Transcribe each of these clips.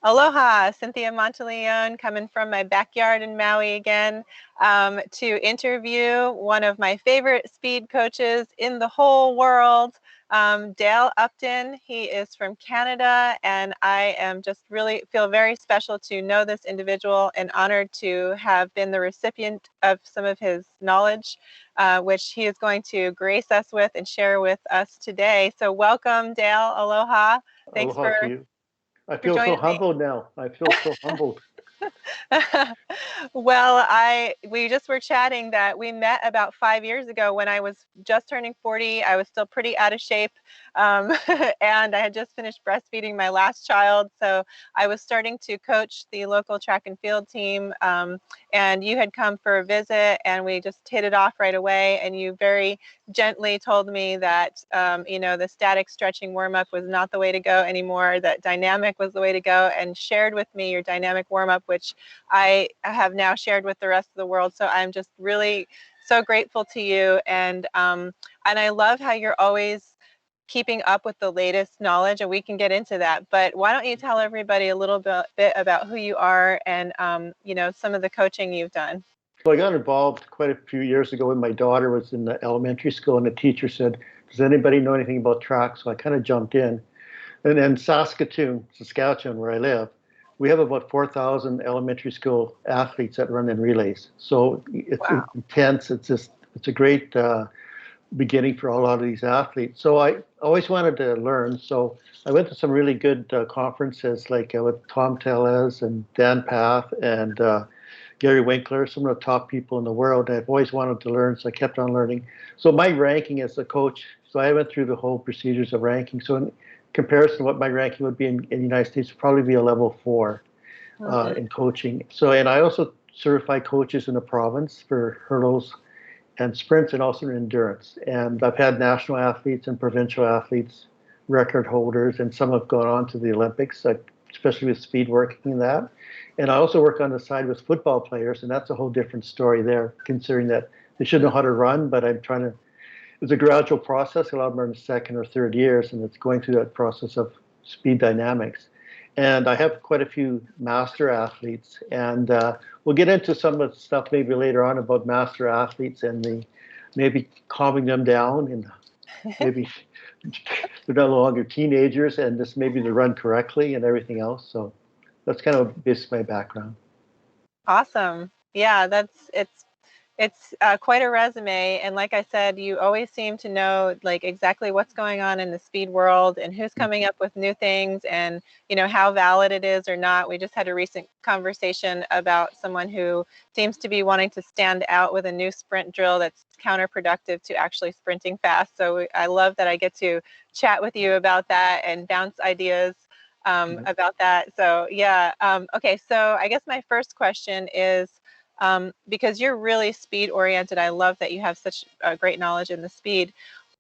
Aloha, Cynthia Monteleone, coming from my backyard in Maui again to interview one of my favorite speed coaches in the whole world, Dale Upton. He is from Canada, and I am just really feel very special to know this individual and honored to have been the recipient of some of his knowledge, which he is going to grace us with and share with us today. So welcome, Dale. Aloha. Thanks Aloha to you. I for feel so joining me. humbled now. I feel so humbled. Well, we just were chatting that we met about 5 years ago when I was just turning 40. I was still pretty out of shape, and I had just finished breastfeeding my last child. So I was starting to coach the local track and field team, and you had come for a visit, and we just hit it off right away. And you very gently told me that the static stretching warm-up was not the way to go anymore, that dynamic was the way to go, and shared with me your dynamic warm-up, which I have now shared with the rest of the world. So I'm just really so grateful to you, and I love how you're always keeping up with the latest knowledge, and we can get into that. But why don't you tell everybody a little bit about who you are and some of the coaching you've done? So I got involved quite a few years ago when my daughter was in the elementary school, and the teacher said, "Does anybody know anything about track?" So I kind of jumped in. And in Saskatchewan, where I live, we have about 4,000 elementary school athletes that run in relays. So it's Wow. intense. It's a great beginning for a lot of these athletes. So I always wanted to learn. So I went to some really good conferences like with Tom Tellez and Dan Path and Gary Winkler, some of the top people in the world. I've always wanted to learn, so I kept on learning. So my ranking as a coach, so I went through the whole procedures of ranking. So in comparison to what my ranking would be in the United States, would probably be a level 4 in coaching. So, and I also certify coaches in the province for hurdles and sprints and also in endurance. And I've had national athletes and provincial athletes, record holders, and some have gone on to the Olympics, like, especially with speed working and that. And I also work on the side with football players, and that's a whole different story there, considering that they should know how to run, but I'm trying to, it's a gradual process. A lot of them are in the second or third years, and it's going through that process of speed dynamics. And I have quite a few master athletes, and we'll get into some of the stuff maybe later on about master athletes and maybe calming them down, and maybe they're no longer teenagers, and just maybe they run correctly and everything else. So that's kind of basically my background. Awesome. Yeah, it's quite a resume, and like I said, you always seem to know like exactly what's going on in the speed world and who's coming up with new things, and how valid it is or not. We just had a recent conversation about someone who seems to be wanting to stand out with a new sprint drill that's counterproductive to actually sprinting fast. So I love that I get to chat with you about that and bounce ideas about that. So yeah. Okay, so I guess my first question is, because you're really speed oriented. I love that you have such great knowledge in the speed.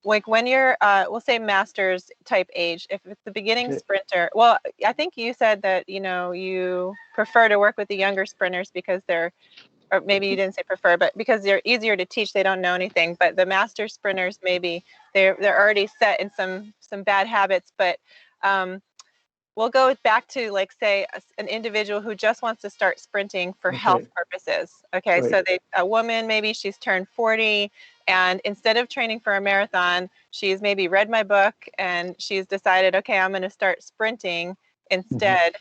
Like when you're, we'll say masters type age, if it's the beginning Okay. sprinter, well, I think you said that, you prefer to work with the younger sprinters because they're, or maybe you didn't say prefer, but because they're easier to teach, they don't know anything. But the master sprinters, maybe they're already set in some bad habits. But we'll go back to, like, say, an individual who just wants to start sprinting for health Okay. purposes. Okay, Right. so a woman, maybe she's turned 40, and instead of training for a marathon, she's maybe read my book and she's decided, okay, I'm going to start sprinting Mhm. instead,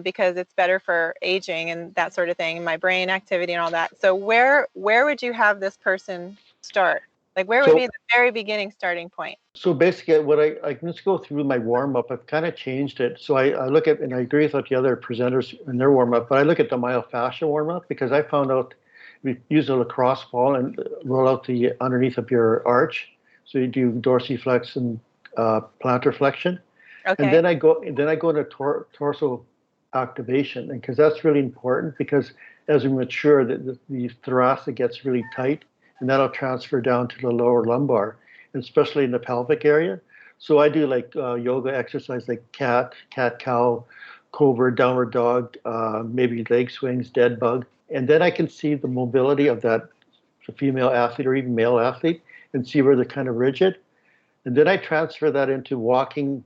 because it's better for aging and that sort of thing, my brain activity and all that. So where would you have this person start? Like, where would be So the very beginning starting point? So basically, what I can just go through my warm up. I've kind of changed it. So I look at, and I agree with what the other presenters in their warm up, but I look at the myofascia warm up because I found out we use a lacrosse ball and roll out the underneath of your arch. So you do dorsiflex and plantar flexion, and Okay. then I go into torso activation, and because that's really important because as we mature, the thoracic gets really tight, and that'll transfer down to the lower lumbar, especially in the pelvic area. So I do like yoga exercise like cat cow, cobra, downward dog, maybe leg swings, dead bug, and then I can see the mobility of that female athlete or even male athlete and see where they're kind of rigid. And then I transfer that into walking.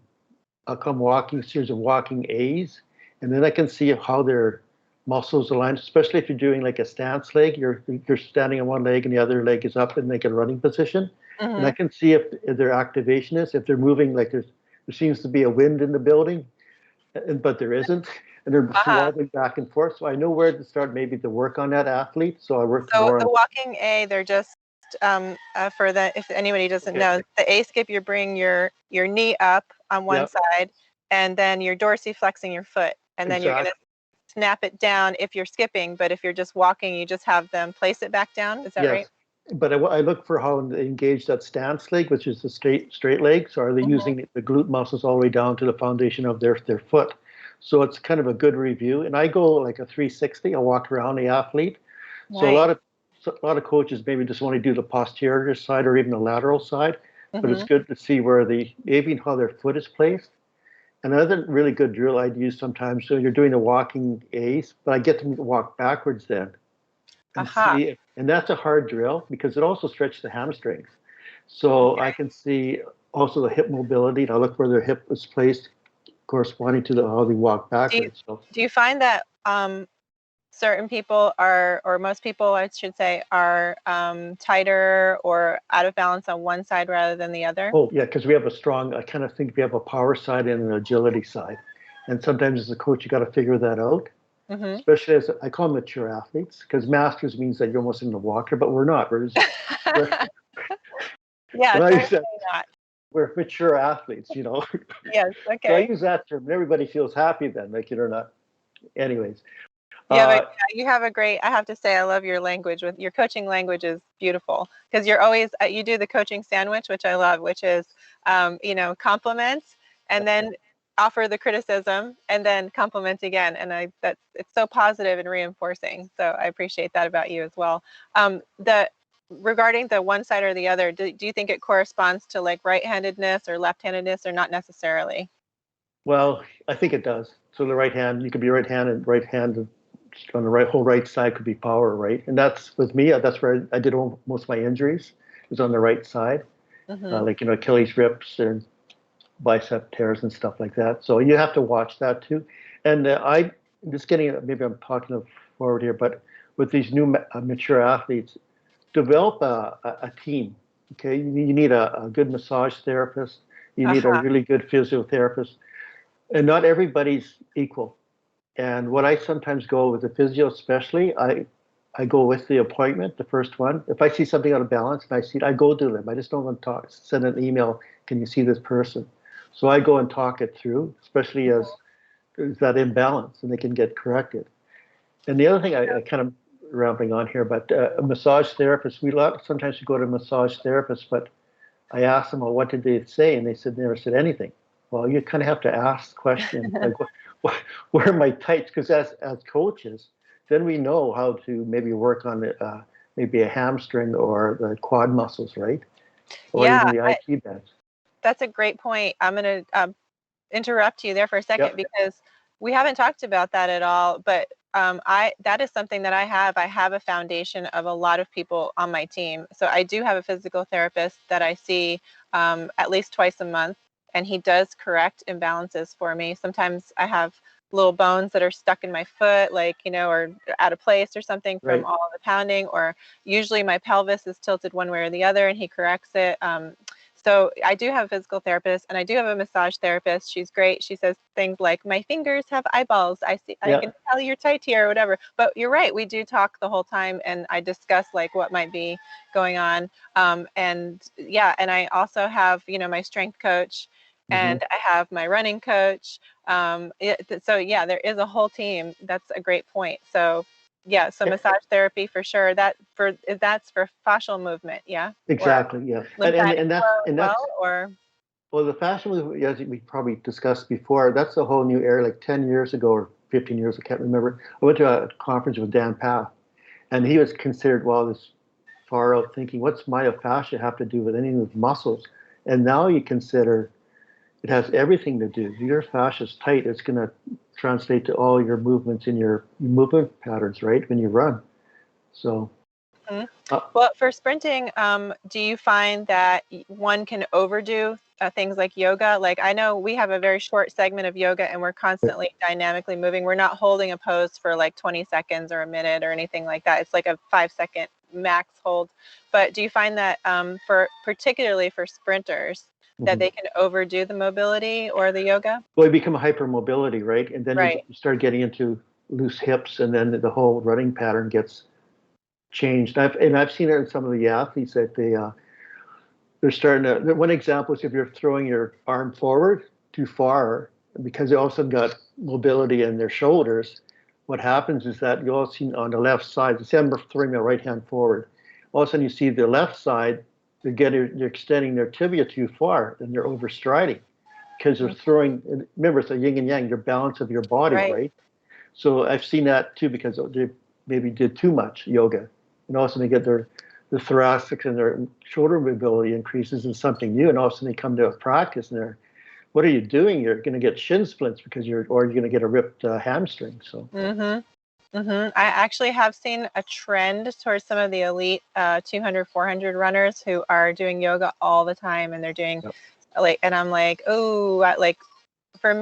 I'll come walking, series of walking A's, and then I can see how their muscles align, especially if you're doing like a stance leg. You're standing on one leg and the other leg is up in like a running position, and I Mm-hmm. can see if their activation is, if they're moving, like there seems to be a wind in the building, but there isn't, and they're Uh-huh. wobbling back and forth. So I know where to start maybe to work on that athlete. So I work So more the on. walking A, they're just for the if anybody doesn't Okay. know, the A skip, you bring your knee up on one Yeah. side, and then you're dorsiflexing your foot, and then you're going to Exactly. snap it down if you're skipping. But if you're just walking, you just have them place it back down. Is that right? Yes. But I look for how they engage that stance leg, which is the straight leg. So are they Mm-hmm. using the glute muscles all the way down to the foundation of their foot? So it's kind of a good review. And I go like a 360. I walk around the athlete. So Nice. a lot of coaches maybe just want to do the posterior side or even the lateral side, but it's Mm-hmm. good to see where maybe how their foot is placed. Another really good drill I'd use sometimes. So you're doing the walking A's, but I get them to walk backwards then and Aha. see. And that's a hard drill because it also stretches the hamstrings. So I Okay. can see also the hip mobility. And I look where their hip is placed corresponding to how they walk Do you backwards. So do you find that certain people are, or most people, I should say, are tighter or out of balance on one side rather than the other? oh yeah, because we have a strong. I kind of think we have a power side and an agility side, and sometimes as a coach you got to figure that out. Mm-hmm. Especially as I call them mature athletes, because masters means that you're almost in the walker, but we're not. We're Yeah, when I use certainly that, not. we're mature athletes. Yes. So I Okay. use that term, and everybody feels happy then, like it or not. Anyways, Yeah, but uh, yeah, you have a great. I have to say, I love your language. With your coaching language is beautiful because you're always you do the coaching sandwich, which I love, which is compliments and then offer the criticism and then compliment again. And that's it's so positive and reinforcing. So I appreciate that about you as well. The regarding the one side or the other, do you think it corresponds to like right-handedness or left-handedness or not necessarily? well, I think it does. So the right hand, you could be right-handed on the whole right side could be power, right? And that's with me. That's where I did most of my injuries is on the right side, Mm-hmm. like Achilles rips and bicep tears and stuff like that. So you have to watch that too. And I'm just getting, maybe I'm talking forward here, but with these new mature athletes, develop a team. Okay, you need a good massage therapist. You need a Uh-huh. really good physiotherapist, and not everybody's equal. And what I sometimes go with the physio, especially, I go with the appointment, the first one. If I see something out of balance and I see it, I go to them. I just don't want to send an email. Can you see this person? So I go and talk it through, especially as there's that imbalance, and they can get corrected. And the other thing I kind of rambling on here, but a massage therapist, sometimes we go to a massage therapist, but I asked them, well, what did they say? And they said, never said anything. Well, you kind of have to ask questions like, where are my tights? Because as coaches, then we know how to maybe work on maybe a hamstring or the quad muscles, right? Or Yeah, even the IT bands. that's a great point. I'm going to interrupt you there for a second Yep. because we haven't talked about that at all. But I that is something that I have. I have a foundation of a lot of people on my team. So I do have a physical therapist that I see at least twice a month, and he does correct imbalances for me. Sometimes I have little bones that are stuck in my foot, like or out of place or something from Right. all the pounding. Or usually my pelvis is tilted one way or the other, and he corrects it. So I do have a physical therapist and I do have a massage therapist. She's great. She says things like, "My fingers have eyeballs. I see. I Yeah. can tell you're tight here," or whatever. But you're right. We do talk the whole time, and I discuss like what might be going on. And yeah, and I also have my strength coach, Hmm. and I have my running coach. So yeah, there is a whole team. That's a great point. So yeah, so massage therapy for sure. That's for fascial movement. Yeah, or Exactly. Yeah. lymphatic And flow as that's well, or well, the fashion was, as we probably discussed before, that's a whole new area. Like 10 years ago or 15 years, I can't remember. I went to a conference with Dan Path, and he was considered, well, this far out thinking, what's myofascia have to do with any of the muscles? And now you consider it has everything to do. Your fascia is tight. It's going to translate to all your movements in your movement patterns, right? When you run. So, Mhm. Well, for sprinting, do you find that one can overdo things like yoga? Like I know we have a very short segment of yoga and we're constantly dynamically moving. We're not holding a pose for like 20 seconds or a minute or anything like that. It's like a 5-second max hold. But do you find that particularly for sprinters, that they can overdo the mobility or the yoga? Well, you become hypermobility, right? And then Right. you start getting into loose hips, and then the whole running pattern gets changed. I've seen it in some of the athletes that they're starting to. One example is if you're throwing your arm forward too far, because they also got mobility in their shoulders. What happens is that you all see on the left side. Say I'm throwing my right hand forward. All of a sudden, you see the left side. They're extending their tibia too far, and they're overstriding because they're throwing. Remember, it's a yin and yang. Your balance of your body, right? So I've seen that too because they maybe did too much yoga, and all of a sudden they get the thoracic and their shoulder mobility increases in something new, and all of a sudden they come to a practice and they're, what are you doing? You're going to get shin splints because you're going to get a ripped hamstring. So. I actually have seen a trend towards some of the elite 200, 400 runners who are doing yoga all the time, and they're doing and I'm like, oh, like to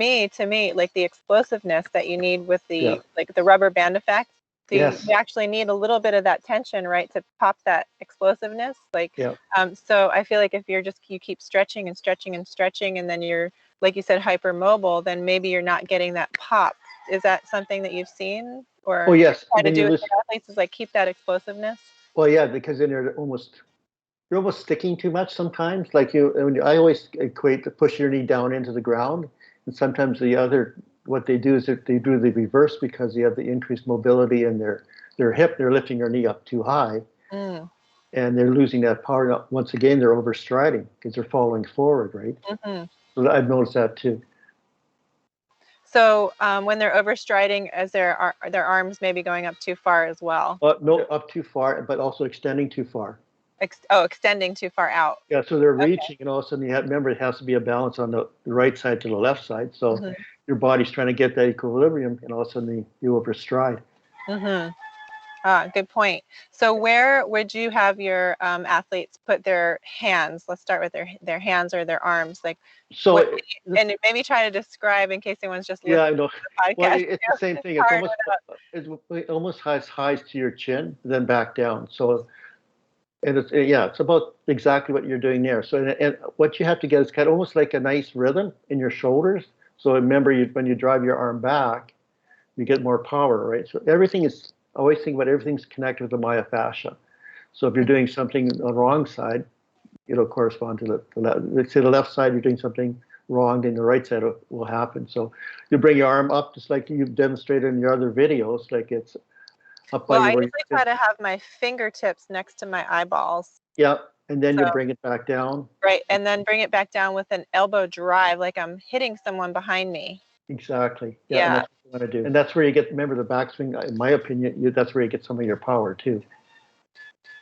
me, like the explosiveness that you need with the like the rubber band effect. So you actually need a little bit of that tension, right, to pop that explosiveness. Like, so I feel like if you keep stretching and stretching and stretching, and then you're, like you said, hypermobile, then maybe you're not getting that pop. Is that something that you've seen or try to do with your athletes? Is like keep that explosiveness? Well, yeah, because then you're almost sticking too much sometimes. Like I always equate to push your knee down into the ground, and sometimes what they do is that they do the reverse because you have the increased mobility in their hip. They're lifting their knee up too high, and they're losing that power. Once again, they're overstriding because they're falling forward, right? So I've noticed that too. So when they're overstriding, as their arms maybe going up too far as well? No, up too far, but also extending too far. Extending too far out. Yeah, so they're reaching, and all of a sudden remember, it has to be a balance on the right side to the left side. So your body's trying to get that equilibrium, and all of a sudden you overstride. Good point. So where would you have your athletes put their hands? Let's start with their hands or their arms. Like, and maybe try to describe in case anyone's just listening to the podcast. Well, it's the same thing. It's almost as high to your chin, then back down. So, and it's about exactly what you're doing there. So, and what you have to get is kind of almost like a nice rhythm in your shoulders. So remember, when you drive your arm back, you get more power, right? So I always think about everything's connected with the myofascia. So if you're doing something on the wrong side, it'll correspond to the left. Let's say the left side, you're doing something wrong, then the right side will happen. So you bring your arm up just like you've demonstrated in your other videos, like it's up by I usually try to have my fingertips next to my eyeballs. Yeah, and then you bring it back down. Right, and then bring it back down with an elbow drive, like I'm hitting someone behind me. Exactly. Yeah. And that's what you want to do. And that's where you get, remember the backswing, in my opinion, that's where you get some of your power too.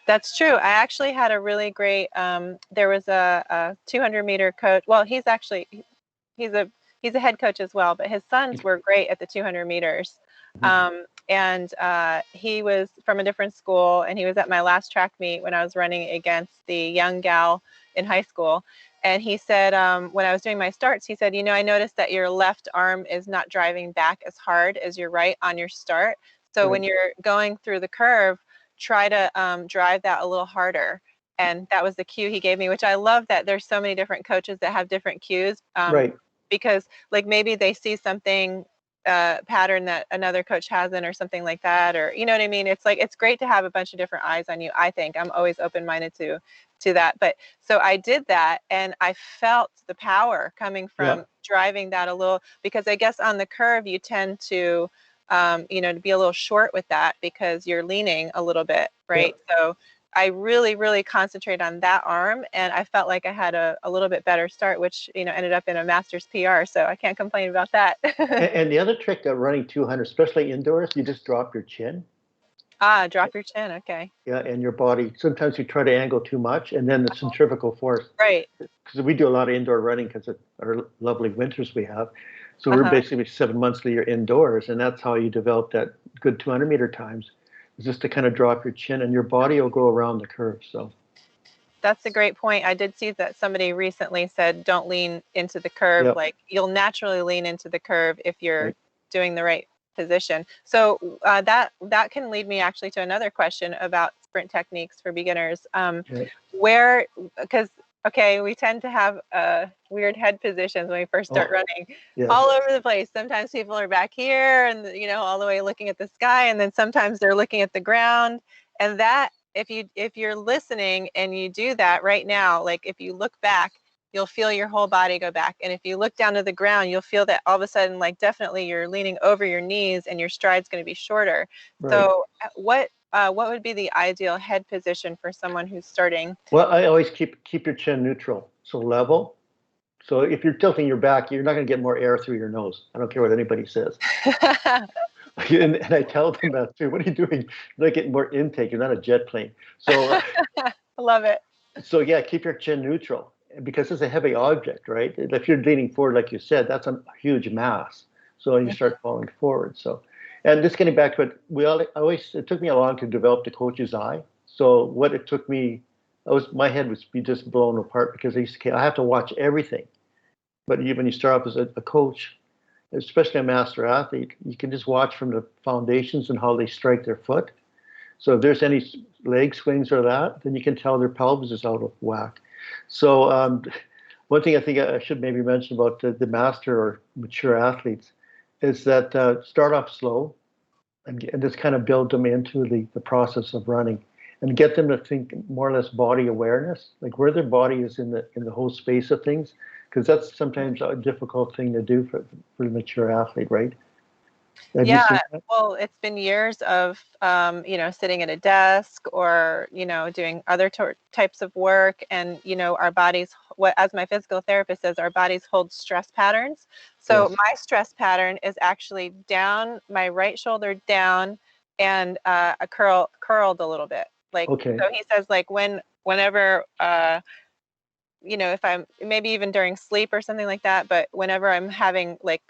That's true. I actually had a really great, there was a 200-meter coach. Well, he's a head coach as well, but his sons were great at the 200 meters. And he was from a different school, and he was at my last track meet when I was running against the young gal in high school. And he said, when I was doing my starts, he said, I noticed that your left arm is not driving back as hard as your right on your start. So when you're going through the curve, try to drive that a little harder. And that was the cue he gave me, which I love that there's so many different coaches that have different cues. Because like maybe they see something pattern that another coach hasn't or something like that, or you know what I mean? It's like, it's great to have a bunch of different eyes on you. I think I'm always open-minded to that. But so I did that, and I felt the power coming from driving that a little, because I guess on the curve you tend to to be a little short with that because you're leaning a little bit, right? So I really, really concentrated on that arm, and I felt like I had a little bit better start, which, ended up in a master's PR. So I can't complain about that. And the other trick of running 200, especially indoors, you just drop your chin. Drop your chin. Okay. Yeah, and your body, sometimes you try to angle too much, and then the centrifugal force. Right. Because we do a lot of indoor running because of our lovely winters we have. So we're basically 7 months a year indoors, and that's how you develop that good 200-meter times. is just to kind of drop your chin, and your body will go around the curve. So that's a great point. I did see that somebody recently said, don't lean into the curve. yeah, Like you'll naturally lean into the curve if you're right, doing the right position. So that can lead me actually to another question about sprint techniques for beginners. right. Where, because okay, we tend to have weird head positions when we first start Oh, running, yes, all over the place. Sometimes people are back here, and all the way looking at the sky, and then sometimes they're looking at the ground, and that if you're listening and you do that right now, like if you look back, you'll feel your whole body go back. And if you look down to the ground, you'll feel that all of a sudden, like definitely you're leaning over your knees and your stride's going to be shorter. right. So what would be the ideal head position for someone who's starting? Well, I always keep your chin neutral, so level. So if you're tilting your back, you're not going to get more air through your nose. I don't care what anybody says. And I tell them that too. What are you doing? You're not getting more intake. You're not a jet plane. So I love it. so yeah, keep your chin neutral because it's a heavy object, right? If you're leaning forward, like you said, that's a huge mass. So you start falling forward. So, and just getting back to it, it took me a long to develop the coach's eye. So what it took me, my head was be just blown apart because I have to watch everything. But when you start off as a coach, especially a master athlete, you can just watch from the foundations and how they strike their foot. So if there's any leg swings or that, then you can tell their pelvis is out of whack. So one thing I think I should maybe mention about the master or mature athletes is that start off slow and just kind of build them into the process of running and get them to think more or less body awareness, like where their body is in the whole space of things, because that's sometimes a difficult thing to do for the mature athlete, right? Have you Yeah, seen that? well, it's been years of, sitting at a desk or, doing other types of work. And, our bodies, as my physical therapist says, our bodies hold stress patterns. So Yes. my stress pattern is actually down, my right shoulder down, and curled a little bit. Like, Okay. so he says, like, whenever, if I'm maybe even during sleep or something like that, but whenever I'm having like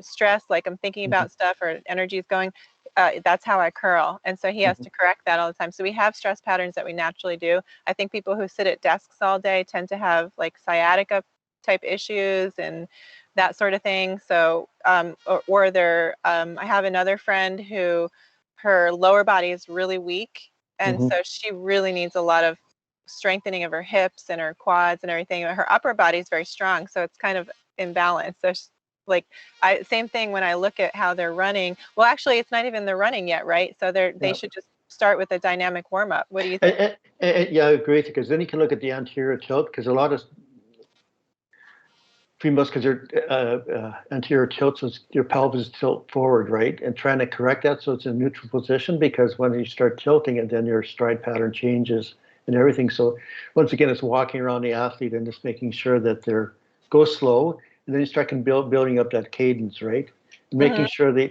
stress, like I'm thinking Mhm. about stuff or energy is going, that's how I curl. And so he has Mhm. to correct that all the time. So we have stress patterns that we naturally do. I think people who sit at desks all day tend to have like sciatica type issues and that sort of thing. So, I have another friend who her lower body is really weak. And Mhm. so she really needs a lot of strengthening of her hips and her quads and everything. Her upper body is very strong, so it's kind of imbalanced. So like same thing when I look at how they're running. Well, actually, it's not even the running yet, right? So they Yeah. should just start with a dynamic warm up. What do you think? Yeah, I agree with you, because then you can look at the anterior tilt, because a lot of females, because their anterior tilts, so your pelvis tilt forward, right? And trying to correct that so it's in neutral position, because when you start tilting it, then your stride pattern changes and everything. So once again, it's walking around the athlete and just making sure that they're go slow, and then you start building up that cadence, right? And Mm-hmm. making sure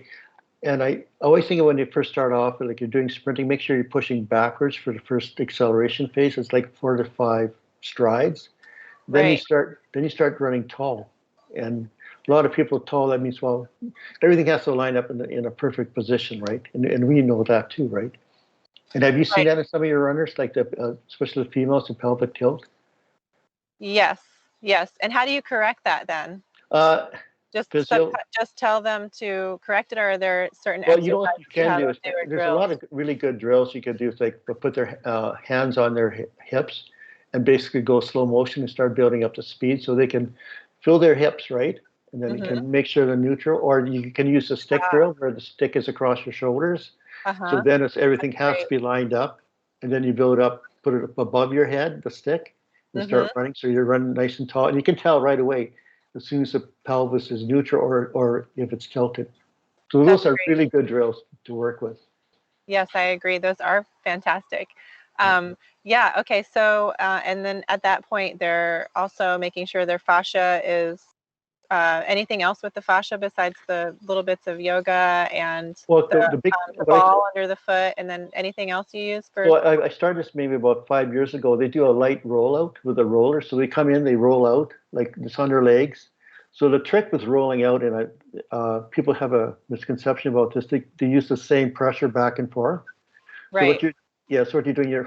and I always think when you first start off, like you're doing sprinting, make sure you're pushing backwards for the first acceleration phase. It's like 4 to 5 strides. Right. Then you start running tall. And a lot of people tall, that means, well, everything has to line up in a perfect position, right? And we know that too, right? And have you seen Right. that in some of your runners, like especially the females, the pelvic tilt? Yes. Yes. And how do you correct that then? Uh, Just because they'll, just tell them to correct it, or are there certain well, you know what exercises you you can have do them is do or there's a lot drills? of really good drills you can do. It's like put their hands on their hips and basically go slow motion and start building up the speed so they can fill their hips, right? And then you Mm-hmm. can make sure they're neutral, or you can use a stick Ah, drill where the stick is across your shoulders. So uh-huh. then everything That's has to great. be lined up, and then you build up, put it up above your head, the stick, and Mm-hmm. start running. So you're running nice and tall, and you can tell right away as soon as the pelvis is neutral or if it's tilted. So That's those are great. really good drills to work with. Yes, I agree. Those are fantastic. Yeah, okay. So, and then at that point, they're also making sure their fascia is anything else with the fascia besides the little bits of yoga and Well, the big the what I ball under the foot, and then anything else you use for? so I started this maybe about 5 years ago. They do a light rollout with a roller. So they come in, they roll out like just on their legs. So the trick with rolling out, and people have a misconception about this. They use the same pressure back and forth. So Right. so what you're doing,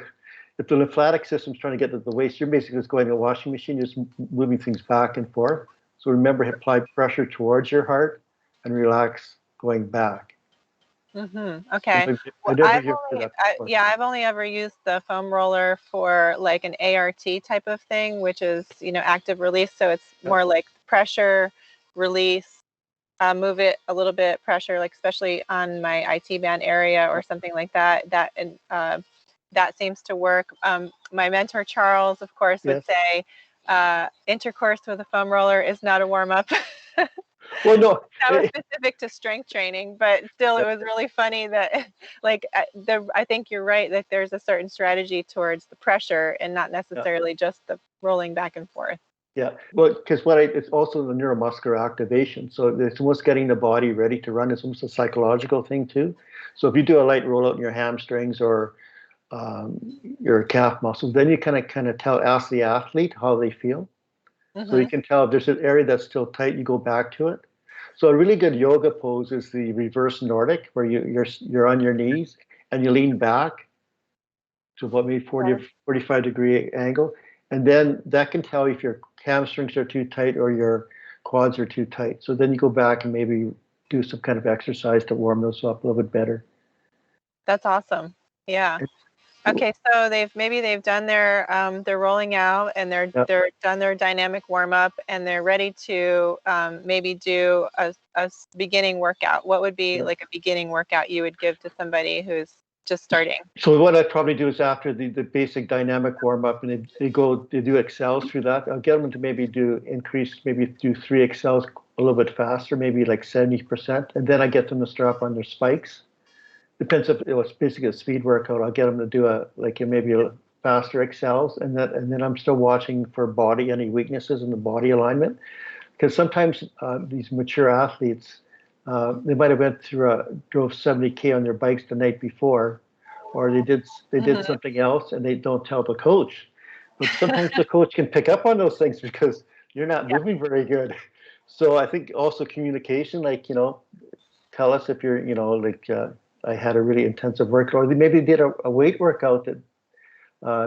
if the lymphatic system's trying to get to the waist, you're basically just going to a washing machine, just moving things back and forth. So remember, apply pressure towards your heart and relax going back. Okay. I Well, never hear that before. yeah, I've only ever used the foam roller for like an ART type of thing, which is, active release. So it's Yep. more like pressure, release, move it a little bit, pressure, like especially on my IT band area or something like that. That seems to work. My mentor Charles, of course, would Yes. say intercourse with a foam roller is not a warm up. Well, no. That was specific to strength training, but still, it was really funny that, like, I think you're right that there's a certain strategy towards the pressure and not Yeah. necessarily just the rolling back and forth. Yeah. Well, because it's also the neuromuscular activation. So it's almost getting the body ready to run. It's almost a psychological thing too. So if you do a light rollout in your hamstrings or your calf muscles, then you kind of ask the athlete how they feel. So you can tell if there's an area that's still tight, you go back to it. So a really good yoga pose is the reverse Nordic, where you're on your knees and you lean back to about maybe 40 or 45-degree angle. And then that can tell if your hamstrings are too tight or your quads are too tight. So then you go back and maybe do some kind of exercise to warm those up a little bit better. That's awesome. Yeah. Okay, so they've done they're rolling out and they're done their dynamic warm up and they're ready to maybe do a beginning workout. What would be like a beginning workout you would give to somebody who's just starting? So what I'd probably do is after the basic dynamic warm up and they do excels through that. I'll get them to maybe do 3 excels a little bit faster, maybe like 70%, and then I get them to strap on their spikes. Depends if it was basically a speed workout. I'll get them to do maybe a faster excels, and then I'm still watching for any weaknesses in the body alignment, because sometimes these mature athletes they might have drove 70K on their bikes the night before, or they did something else and they don't tell the coach. But sometimes the coach can pick up on those things because you're not moving very good. So I think also communication, tell us if you're, I had a really intensive workout, or they maybe did a weight workout that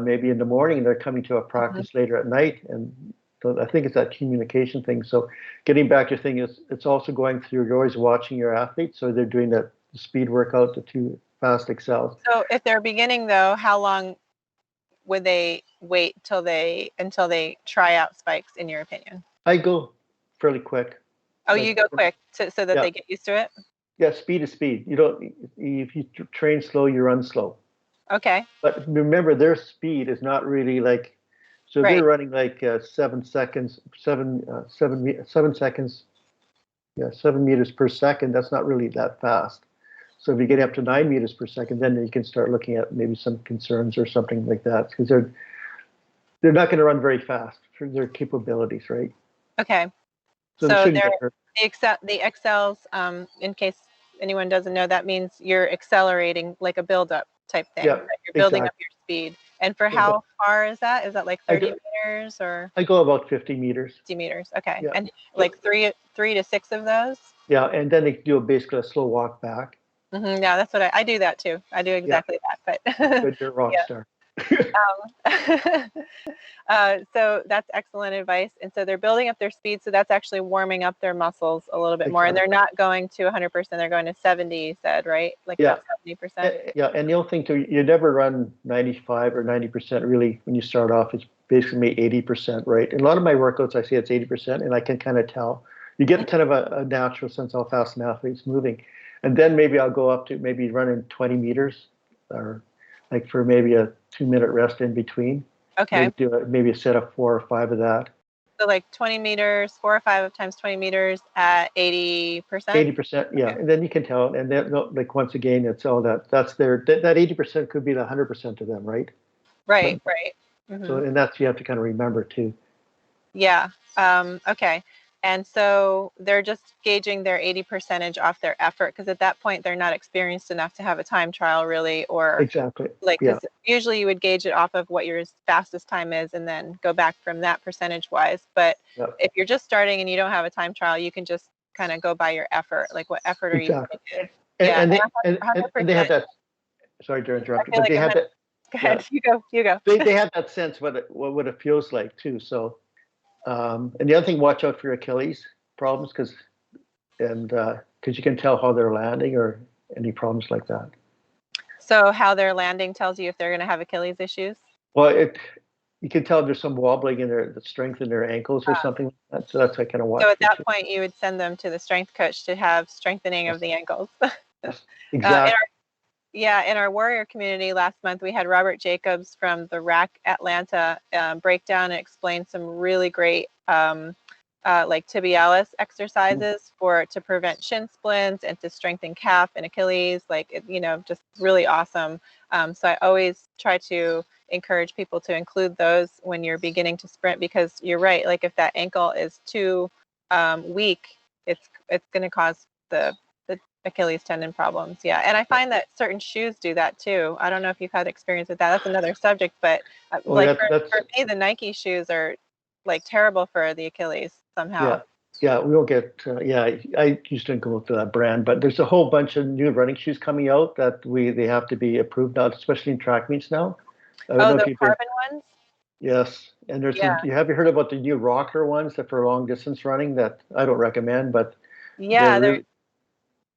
maybe in the morning they're coming to a practice later at night. And so I think it's that communication thing. So getting back to your thing is it's also going through, you're always watching your athletes. So they're doing the speed workout, the 2 fast excels. So if they're beginning though, how long would they wait until they try out spikes in your opinion? I go fairly quick. Oh, you go quick so that they get used to it? Yeah, speed is speed. If you train slow, you run slow. Okay. But remember, their speed is not really so they're running 7 seconds, 7 meters per second. That's not really that fast. So if you get up to 9 meters per second, then you can start looking at maybe some concerns or something like that, because they're not going to run very fast for their capabilities, right? Okay. So the excels, in case anyone doesn't know, that means you're accelerating like a build-up type thing. Yeah, right? You're building up your speed. And for how far is that? Is that like 30 meters or? I go about 50 meters. 50 meters. Okay. Yeah. And like three to 6 of those? Yeah, and then they do basically a slow walk back. Yeah, that's what I do that too. I do exactly that. But good, you're a rock star. So that's excellent advice. And so they're building up their speed. So that's actually warming up their muscles a little bit more. And they're not going to 100%. They're going to 70, you said, right? Like about 70%. Yeah. And the other thing too, you never run 95 or 90% really when you start off. It's basically 80%, right? And a lot of my workouts, I say it's 80%, and I can kind of tell. You get kind of a natural sense how fast an athlete's moving. And then maybe I'll go up to maybe running 20 meters or like for maybe a 2-minute rest in between. Okay. Maybe a set of 4 or 5 of that. So like 20 meters, 4 or 5 times 20 meters at 80%? 80%, yeah. Okay. And then you can tell. And then, once again, it's all that 80% could be the 100% of them, right? Right, right. Mm-hmm. So, and that's, you have to kind of remember too. Yeah. Okay. And so they're just gauging their 80% off their effort, because at that point they're not experienced enough to have a time trial really, or exactly. Because usually you would gauge it off of what your fastest time is and then go back from that percentage wise. But if you're just starting and you don't have a time trial, you can just kind of go by your effort. Like what effort are you putting in? And they have that. sorry to interrupt I you, feel but like they I'm had gonna, that. go Yeah, ahead, you go. they have that sense what it feels like too. So, and the other thing, watch out for your Achilles problems because you can tell how they're landing or any problems like that. So how they're landing tells you if they're going to have Achilles issues? Well, you can tell there's some wobbling in the strength in their ankles or something like that. So that's what I kind of watch So at for that too. point, you would send them to the strength coach to have strengthening of Yes, the ankles. yes, In exactly. in our warrior community last month, we had Robert Jacobs from the RAC Atlanta break down and explain some really great like tibialis exercises to prevent shin splints and to strengthen calf and Achilles, just really awesome. So I always try to encourage people to include those when you're beginning to sprint, because you're right. Like if that ankle is too weak, it's going to cause the Achilles tendon problems. Yeah. And I find that certain shoes do that too. I don't know if you've had experience with that. That's another subject, but Oh, like that's for me, the Nike shoes are like terrible for the Achilles somehow. yeah, yeah. We will get yeah. I used to go to that brand, but there's a whole bunch of new running shoes coming out that they have to be approved now, especially in track meets now. I don't Oh, know if those you've heard. carbon ones? Yes, and Yeah. you have you heard about the new rocker ones that for long distance running that I don't recommend, but they're Yeah, really.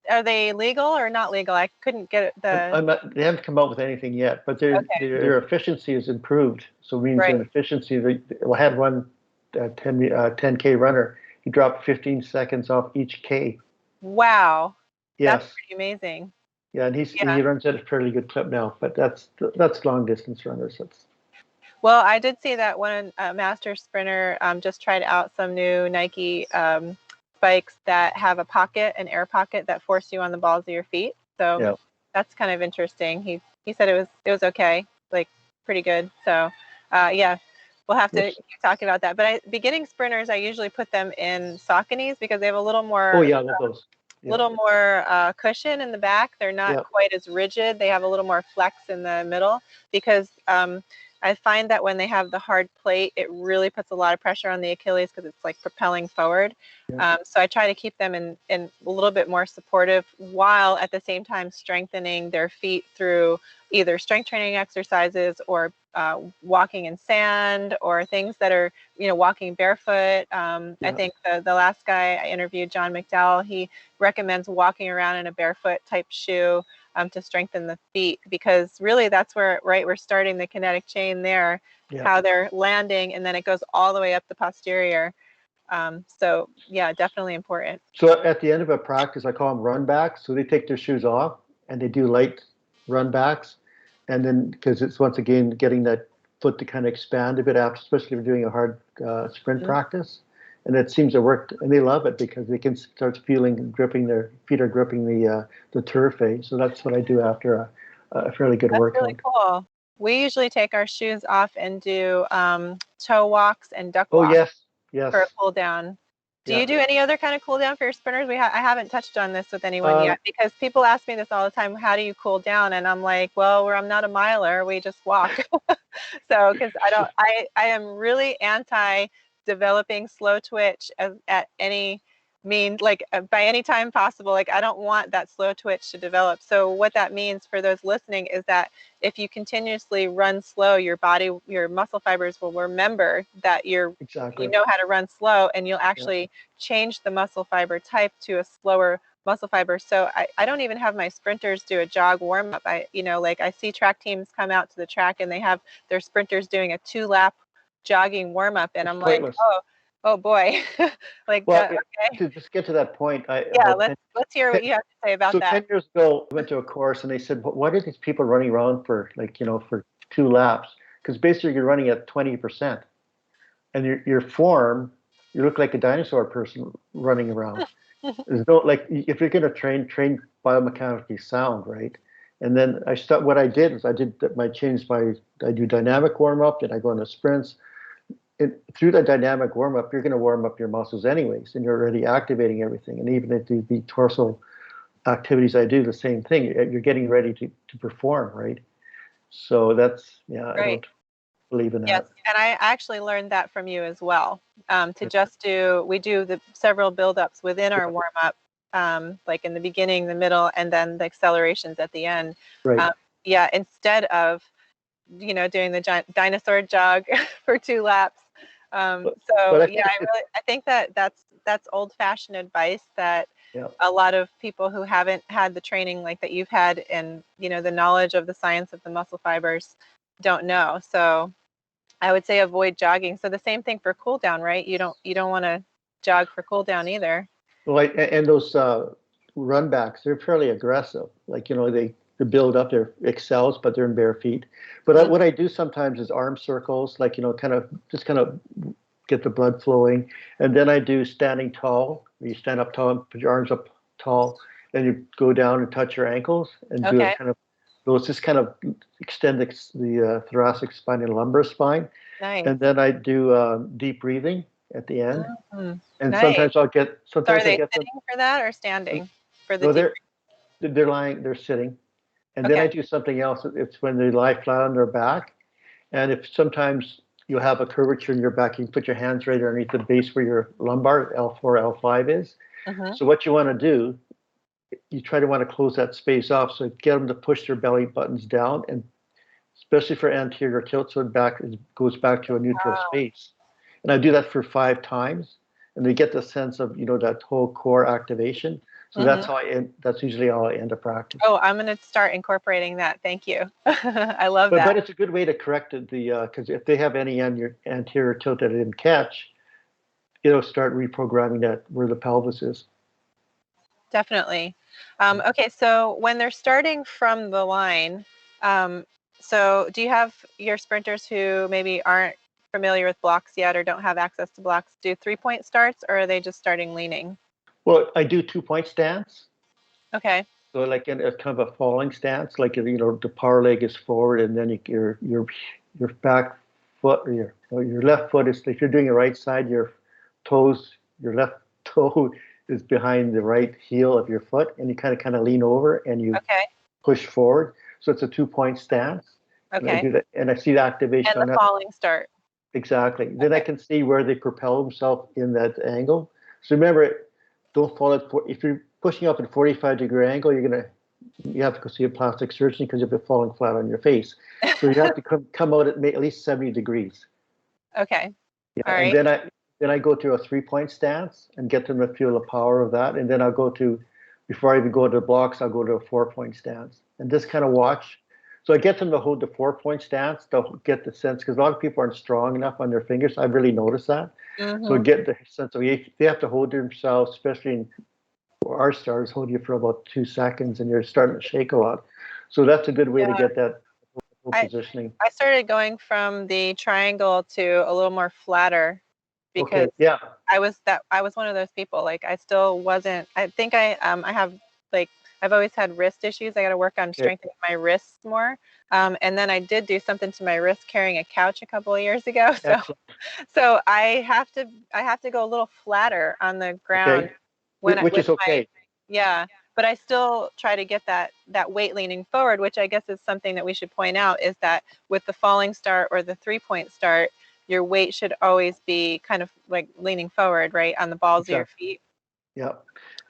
are they legal or not legal? I couldn't get I'm not, they haven't come out with anything yet, but Okay, their efficiency is improved. So it means right. in efficiency, I had one 10K runner. He dropped 15 seconds off each K. Wow. That's Yes. pretty amazing. Yeah, and Yeah. he runs at a fairly good clip now, but that's long distance runners. That's Well, I did see that one master sprinter just tried out some new Nike spikes that have a pocket, an air pocket that force you on the balls of your feet. So yeah. that's kind of interesting. He said it was okay, like pretty good. So yeah, we'll have to Whoops. keep talking about that. But beginning sprinters, I usually put them in Sauconys because they have a Oh yeah, I love those. Yeah, little more cushion in the back. They're not yeah, quite as rigid. They have a little more flex in the middle because I find that when they have the hard plate, it really puts a lot of pressure on the Achilles because it's like propelling forward. yeah, So I try to keep them in a little bit more supportive while at the same time strengthening their feet through either strength training exercises or walking in sand or things that are, walking barefoot. I yeah. think the last guy I interviewed, John McDowell, he recommends walking around in a barefoot type shoe to strengthen the feet, because really that's where, right, we're starting the kinetic chain there, Yeah. how they're landing, and then it goes all the way up the posterior. So yeah, definitely important. So at the end of a practice, I call them run backs. So they take their shoes off and they do light run backs. And then, because it's once again getting that foot to kind of expand a bit after, especially if you're doing a hard sprint Mhm. practice. And it seems to work, and they love it because they can start feeling gripping their feet are gripping the turf. So that's what I do after a fairly good That's really workout. cool. We usually take our shoes off and do toe walks and duck Oh walks yes, for a yes, cool down. Do yeah. you do any other kind of cool down for your sprinters? I haven't touched on this with anyone Um, yet, because people ask me this all the time. How do you cool down? And I'm like, well, I'm not a miler. We just walk. So, because I am really anti developing slow twitch at any means, like by any time possible. Like I don't want that slow twitch to develop. So what that means for those listening is that if you continuously run slow, your muscle fibers will remember that you exactly. know how to run slow, and you'll Yeah. actually change the muscle fiber type to a slower muscle fiber. So I don't even have my sprinters do a jog warm up. Like I see track teams come out to the track and they have their sprinters doing a 2-lap jogging warm up, and It's I'm like, pointless. oh boy. Like Well, okay. to just get to that point, Yeah, about 10, let's hear what you have to say about so that. 10 years ago, I went to a course and they said, what are these people running around for, like, for 2 laps? Because basically you're running at 20%. And your form, you look like a dinosaur person running around. There's no, like, if you're going to train biomechanically sound, right? And then what I did is I do dynamic warm up, then I go into sprints. Through the dynamic warm up, you're going to warm up your muscles anyways, and you're already activating everything. And even if the torso activities I do, the same thing. You're getting ready to perform, right? So I Right. don't believe in Yes, that. and I actually learned that from you as well. We do the several build-ups within our warm-up, like in the beginning, the middle, and then the accelerations at the end. Right. Yeah, instead of, doing the dinosaur jog for 2 laps. But So I yeah, think I think that that's old-fashioned advice that yeah. a lot of people who haven't had the training like that you've had, and the knowledge of the science of the muscle fibers, don't know. So I would say avoid jogging. So the same thing for cool down, right? You don't want to jog for cool down either. Well, and those run backs, they're fairly aggressive. Like, they build up their excels, but they're in bare feet. But Mm. what I do sometimes is arm circles, like, kind of get the blood flowing. And then I do standing tall. You stand up tall and put your arms up tall. Then you go down and touch your ankles and do Okay. it kind of, those just kind of extend the thoracic spine and lumbar spine. Nice. And then I do deep breathing at the end. Mm, And nice. So are sometimes I they get them. sitting for that or standing for the No, deep? they're sitting. And then Okay. I do something else. It's when they lie flat on their back. And if sometimes you have a curvature in your back, you can put your hands right underneath the base where your lumbar, L4, L5 is. Mm-hmm. So what you want to do, you want to close that space off. So get them to push their belly buttons down, and especially for anterior tilt, so it goes back to a neutral Wow. space. And I do that for 5 times, and they get the sense of that whole core activation. So Mm-hmm. that's usually how I end a practice. Oh, I'm going to start incorporating that. Thank you. I love But that. it's a good way to correct it, because if they have any anterior tilt that I didn't catch, it'll start reprogramming that where the pelvis is. Definitely. Okay, so when they're starting from the line, so do you have your sprinters who maybe aren't familiar with blocks yet or don't have access to blocks do 3-point starts, or are they just starting leaning? Well, I do 2-point stance. Okay. So like in a kind of a falling stance, like the power leg is forward, and then your back foot, or your left foot is, if you're doing the right side, your left toe is behind the right heel of your foot, and you kind of lean over and you Okay. push forward. So it's a 2-point stance. And I Okay. do that, and I see the activation And on the that. falling start. Exactly. Then I Okay. can see where they propel themselves in that angle. So remember, don't fall if you're pushing up at 45-degree angle, you have to go see a plastic surgeon because you'll be falling flat on your face. So you have to come out at least 70 degrees. Okay. Yeah, All and right. then I go to a 3-point stance and get them to feel the power of that. And then I'll go to, before I even go to the blocks, I'll go to a 4-point stance and just kind of watch. So I get them to hold the 4-point stance. They'll get the sense, because a lot of people aren't strong enough on their fingers. I've really noticed that. So Mm-hmm. get the sense of, they have to hold themselves, especially in our stars, hold you for about 2 seconds, and you're starting to shake a lot. So that's a good way to Yeah. get that I positioning. I started going from the triangle to a little more flatter because Okay, yeah. I was one of those people. Like I still wasn't. I think I have like I've always had wrist issues. I got to work on Okay. strengthening my wrists more. And then I did do something to my wrist carrying a couch a couple of years ago. So Excellent. so I have to go a little flatter on the ground Okay, when I which with is my okay. yeah. But I still try to get that weight leaning forward, which I guess is something that we should point out, is that with the falling start or the 3-point start, your weight should always be kind of like leaning forward, right, on the balls of your Exactly. feet. Yeah.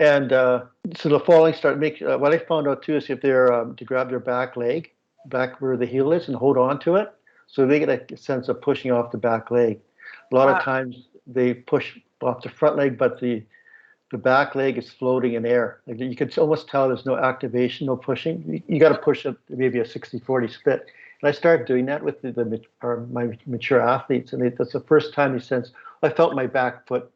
And so the falling start what I found out too is if they're to grab their back leg, back where the heel is, and hold on to it, so they get a sense of pushing off the back leg. A lot of times they push off the front leg, but the back leg is floating in air. Like you could almost tell there's no activation, no pushing. You got to push it, maybe a 60-40 split. And I started doing that with my mature athletes, and that's the first time I felt my back foot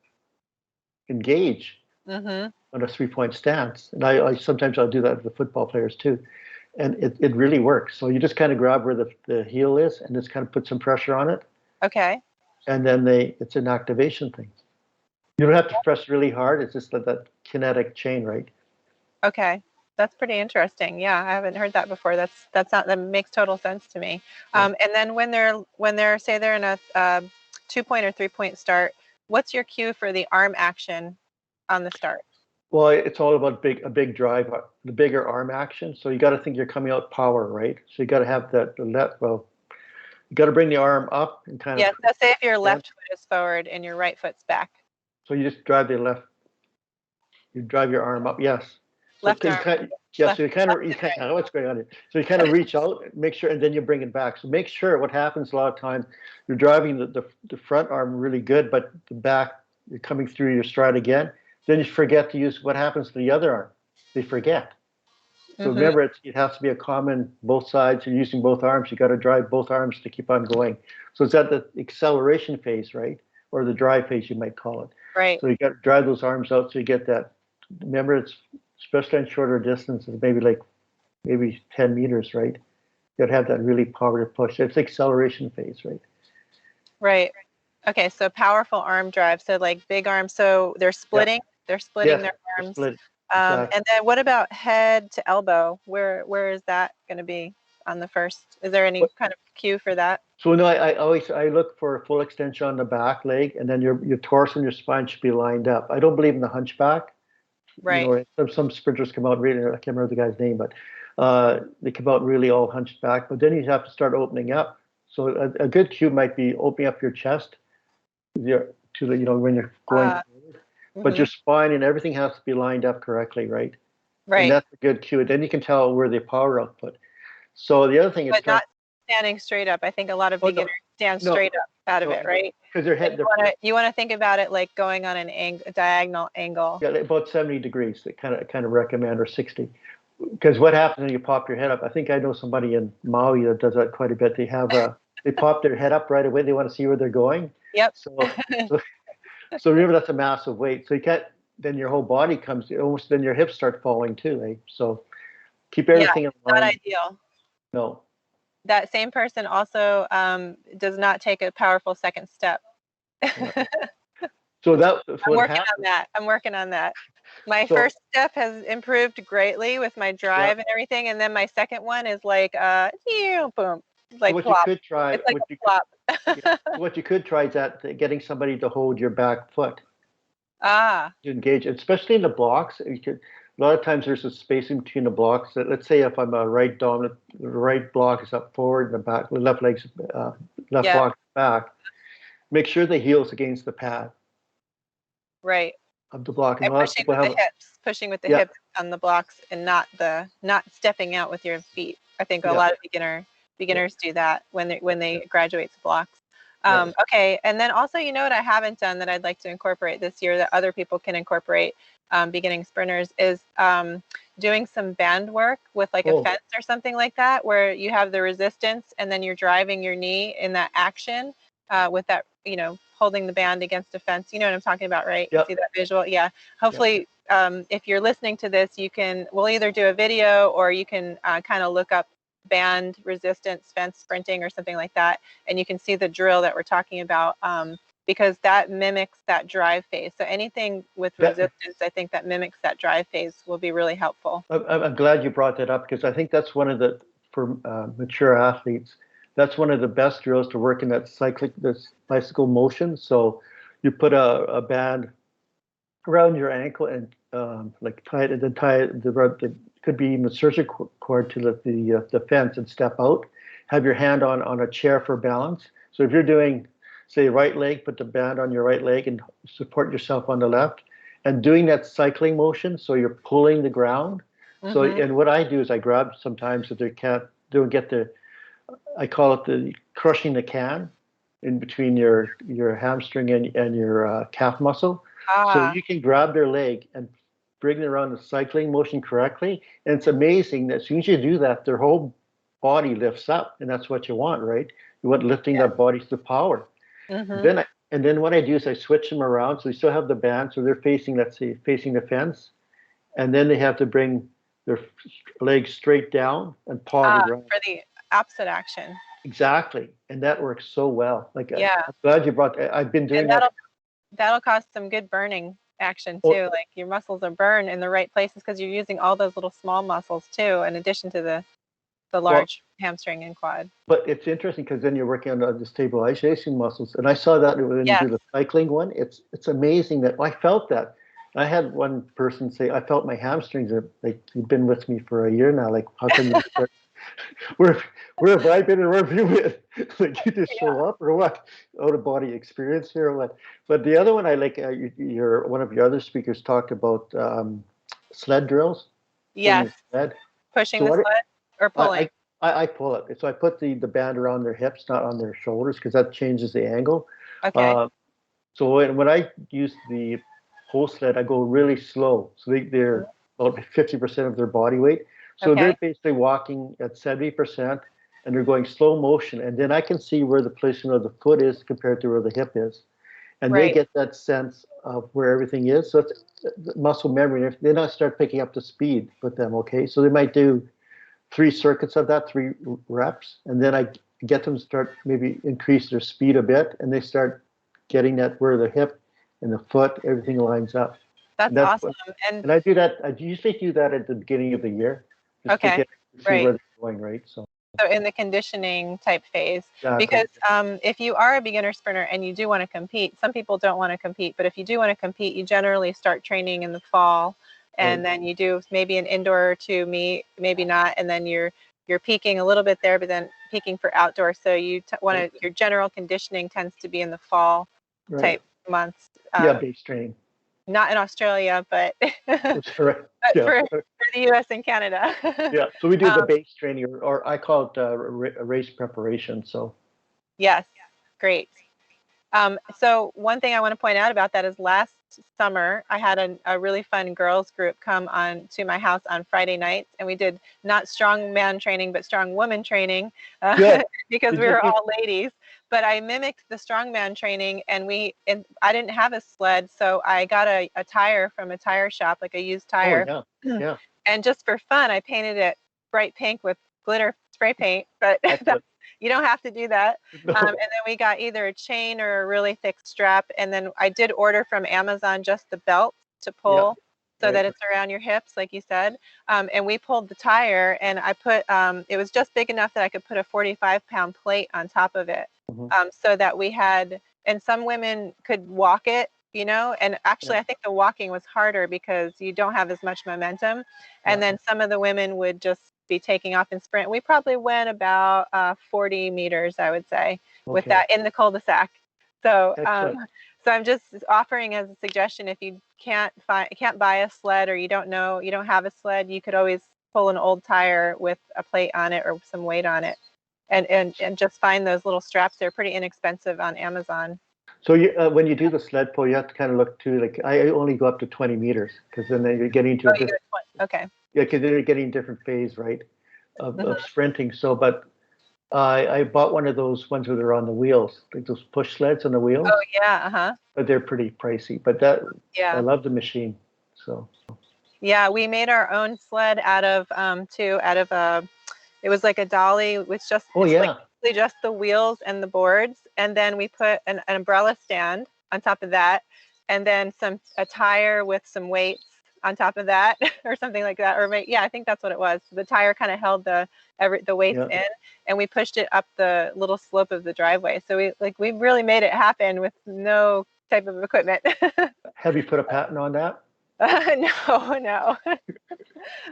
engage Mm-hmm. on a 3-point stance. And I sometimes I'll do that with the football players too. And it really works. So you just kind of grab where the heel is and just kind of put some pressure on it. Okay. And then it's an activation thing. You don't have to press really hard. It's just that kinetic chain, right? Okay. That's pretty interesting. Yeah, I haven't heard that before. That makes total sense to me. Yeah. And then when they're say they're in a 2-point or 3-point start, what's your cue for the arm action on the start? Well, it's all about a big drive, the bigger arm action. So you got to think you're coming out power, right? So you got to have you got to bring the arm up and kind of. Yeah. So say if your left foot is forward and your right foot's back. So you just you drive your arm up. Yes. So Left because arm. yeah, Left, so you kind of what's going on here. So you kind of reach out, make sure, and then you bring it back. So make sure what happens a lot of times, you're driving the front arm really good, but the back, you're coming through your stride again. Then you forget to use what happens to the other arm. They forget. So Mm-hmm. remember, it has to be a common both sides. You're using both arms. You got to drive both arms to keep on going. So it's at the acceleration phase, right? Or the drive phase, you might call it. Right. So you got to drive those arms out so you get that. Remember, it's especially on shorter distances, maybe 10 meters, right? You got to have that really powerful push. It's acceleration phase, right? Right. Okay. So powerful arm drive. So like big arms. So they're Yeah. splitting. They're splitting Yes, their arms. split. Exactly. And then what about head to elbow? Where is that going to be on the first? Is there any kind of cue for that? So no, I always look for a full extension on the back leg, and then your torso and your spine should be lined up. I don't believe in the hunchback. Right. You know, some sprinters come out really, I can't remember the guy's name, but they come out really all hunched back. But then you have to start opening up. So a good cue might be opening up your chest to the, you know, when you're going forward. But Mm-hmm. your spine and everything has to be lined up correctly, right? And Right. that's a good cue. Then you can tell where the power output. So the other thing is But not standing straight up. I think a lot of beginners stand straight up out of it, right? because their head, You want to think about it like going on an a diagonal angle. yeah, about 70 degrees. They kind of recommend, or 60. Because what happens when you pop your head up? I think I know somebody in Maui that does that quite a bit. They pop their head up right away. They want to see where they're going. Yep. So so remember, that's a massive weight. So you can't. Then your whole body comes almost. Then your hips start falling too. Eh? So keep everything in line. Not ideal. No. That same person also does not take a powerful second step. Yeah. So that I'm working on that. My first step has improved greatly with my drive and everything, and then my second one is like boom, like what plop. you could try, It's like a plop. what you could try is getting somebody to hold your back foot. To engage, especially in the blocks. A lot of times there's a spacing between the blocks. Let's say if I'm a right dominant, the right block is up forward and the back, the left leg's left block is back. Make sure the heel's against the pad. Right. Of the block. And pushing with the hips on the blocks, and not stepping out with your feet. I think a lot of beginners do that when they graduate to blocks. Okay, and then also, you know what I haven't done that I'd like to incorporate this year that other people can incorporate, beginning sprinters, is doing some band work with like a fence or something like that, where you have the resistance and then you're driving your knee in that action with that, holding the band against a fence. You know what I'm talking about, right? Yep. See that visual? Yeah. Hopefully, if you're listening to this, we'll either do a video or you can kind of look up band resistance fence sprinting or something like that, and you can see the drill that we're talking about, because that mimics that drive phase. So anything with resistance, I think that mimics that drive phase will be really helpful. I'm glad you brought that up, because I think that's one of the, for mature athletes, that's one of the best drills to work in that this bicycle motion. So you put a band around your ankle and like tie it, and then tie it, could be even a surgical cord to the fence, and step out. Have your hand on a chair for balance. So if you're doing, say, right leg, put the band on your right leg and support yourself on the left, and doing that cycling motion. So you're pulling the ground. So, and what I do is I grab sometimes if they don't get I call it the crushing the can in between your hamstring and your calf muscle. So you can grab their leg and bring them around the cycling motion correctly. And it's amazing that as soon as you do that, their whole body lifts up, and that's what you want, right? You want lifting that body to power. Then what I do is I switch them around, so they still have the band, so they're facing, let's say, facing the fence, and then they have to bring their legs straight down and paw the ground. For the opposite action. Exactly, and that works so well. Like, I'm glad you brought that. I've been doing that. That'll cause some good burning action too. Like your muscles are burned in the right places because you're using all those little small muscles too, in addition to the large hamstring and quad. But it's interesting because then you're working on the stabilization muscles, and I saw that when you do the cycling one. It's amazing that I felt that. I had one person say, "I felt my hamstrings are like, you've been with me for a year now. Like, how come you start?" Where have I been and where have you been? Like, you just show up or what? Out of body experience here or what? But the other one I like, one of your other speakers talked about sled drills. pulling Yes. the sled. Pushing So the what sled or pulling? I pull it. So I put the band around their hips, not on their shoulders, because that changes the angle. Okay. Uh, so when I use the pull sled, I go really slow. So Mhm. they're about 50% of their body weight. So Okay. they're basically walking at 70% and they're going slow motion. And then I can see where the position of the foot is compared to where the hip is. And they Right. get that sense of where everything is. So it's muscle memory. And then I start picking up the speed with them, okay? So they might do 3 circuits of that, 3 reps, and then I get them to start maybe increase their speed a bit, and they start getting that where the hip and the foot, everything lines up. And That's that's awesome. what, And and I do that. I usually do that at the beginning of the year, just to okay. get to see Right. where they're going, right? So So in the conditioning type phase, exactly, because if you are a beginner sprinter and you do want to compete, some people don't want to compete, but if you do want to compete, you generally start training in the fall, right, and then you do maybe an indoor or two meet, maybe not, and then you're peaking a little bit there, but then peaking for outdoor. So you want right, to your general conditioning tends to be in the fall right. type months. Yeah, base training. Not in Australia, but That's right. but Yeah, for the U.S. and Canada. yeah. So we do the um, base training, or I call it race preparation. So yes, great. So one thing I want to point out about that is last summer I had a really fun girls group come on to my house on Friday nights, and we did not strong man training but strong woman training good. because Did we you were do? all ladies. But I mimicked the strongman training, and I didn't have a sled, so I got a tire from a tire shop, like a used Oh tire, yeah, yeah. and just for fun, I painted it bright pink with glitter spray paint. But Excellent. you don't have to do that. And No. then we got either a chain or a really thick strap. And then I did order from Amazon just the belt to Yeah. pull so Right. that it's around your hips, like you said. And we pulled the tire, and I put it was just big enough that I could put a 45-pound plate on top of it, Mhm. so that we had, and some women could walk it, and Yeah. actually I think the walking was harder because you don't have as much momentum. Yeah. And then some of the women would just be taking off and sprint. We probably went about 40 meters, I would say, with Okay. that in the cul-de-sac. So, Excellent. so I'm just offering as a suggestion, if you can't buy a sled, or you don't have a sled, you could always pull an old tire with a plate on it or some weight on it, and just find those little straps. They're pretty inexpensive on Amazon. So when you do the sled pull, you have to kind of look too. Like I only go up to 20 meters because then you're getting into Oh, a you different. got one. Okay. Yeah, because then you're getting different phase, right, of Mhm. sprinting. So, but I bought one of those ones where they're on the wheels, like those push sleds on the Oh wheels, yeah. Uh-huh. but they're pretty pricey. But that I Yeah. love the machine. So Yeah, we made our own sled out of a, it was like a dolly with oh it's like yeah, basically just the wheels and the boards, and then we put an umbrella stand on top of that, and then a tire with some weights on top of that, or something like that. Or yeah, I think that's what it was. The tire kind of held the weights yeah. in, and we pushed it up the little slope of the driveway. So we really made it happen with no type of equipment. Have you put a patent on that? No, no.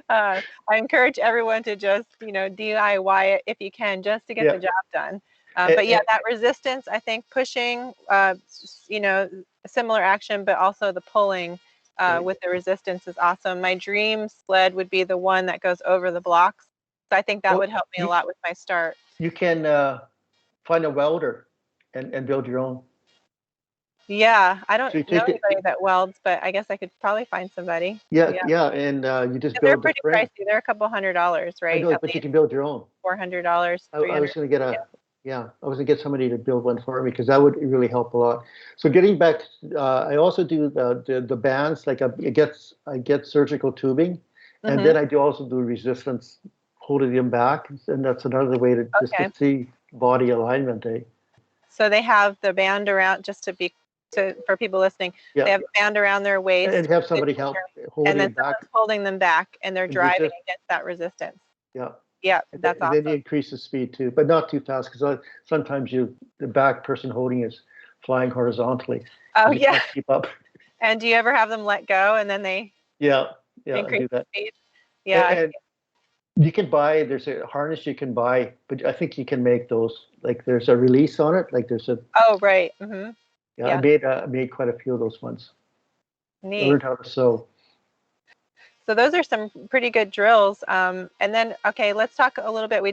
I encourage everyone to just, DIY it if you can, just to get Yeah. the job done. And, But yeah, that resistance, I think pushing, similar action, but also the pulling right. with the resistance is awesome. My dream sled would be the one that goes over the blocks. So I think that Well, would help me a you lot with my start. you can find a welder and build your own. Yeah, I don't So you know take the anybody that welds, but I guess I could probably find somebody. yeah, Yeah, yeah, and you just 'cause they're build the pretty frame. pricey. They're a couple $100, I right? know, At but you least can build your own. $400, I was 300. going to get Yeah. I was going to get somebody to build one for me because that would really help a lot. So getting back, I also do the bands. Like I get surgical tubing, and Mhm. then I do also do resistance, holding them back, and that's another way to just to Okay. see body alignment. Eh? So they have the band around, just for people listening, they Yeah, have a band around their waist, and have somebody help and holding then them back someone's holding them back, and they're and driving resist. against that resistance. Yeah. Yeah, that's And then you awesome. increase the speed too, but not too fast because sometimes the back person holding is flying horizontally Oh and you yeah. can't keep up. And do you ever have them let go and then they Yeah, yeah, I increase do the that. speed? And, Yeah. and you can there's a harness you can buy, but I think you can make those, like there's a release on it. Like Oh, right. Mm-hmm. I Yeah. made quite a few of those ones. I Neat. learned how to sew. So those are some pretty good drills. And then, okay, let's talk a little bit.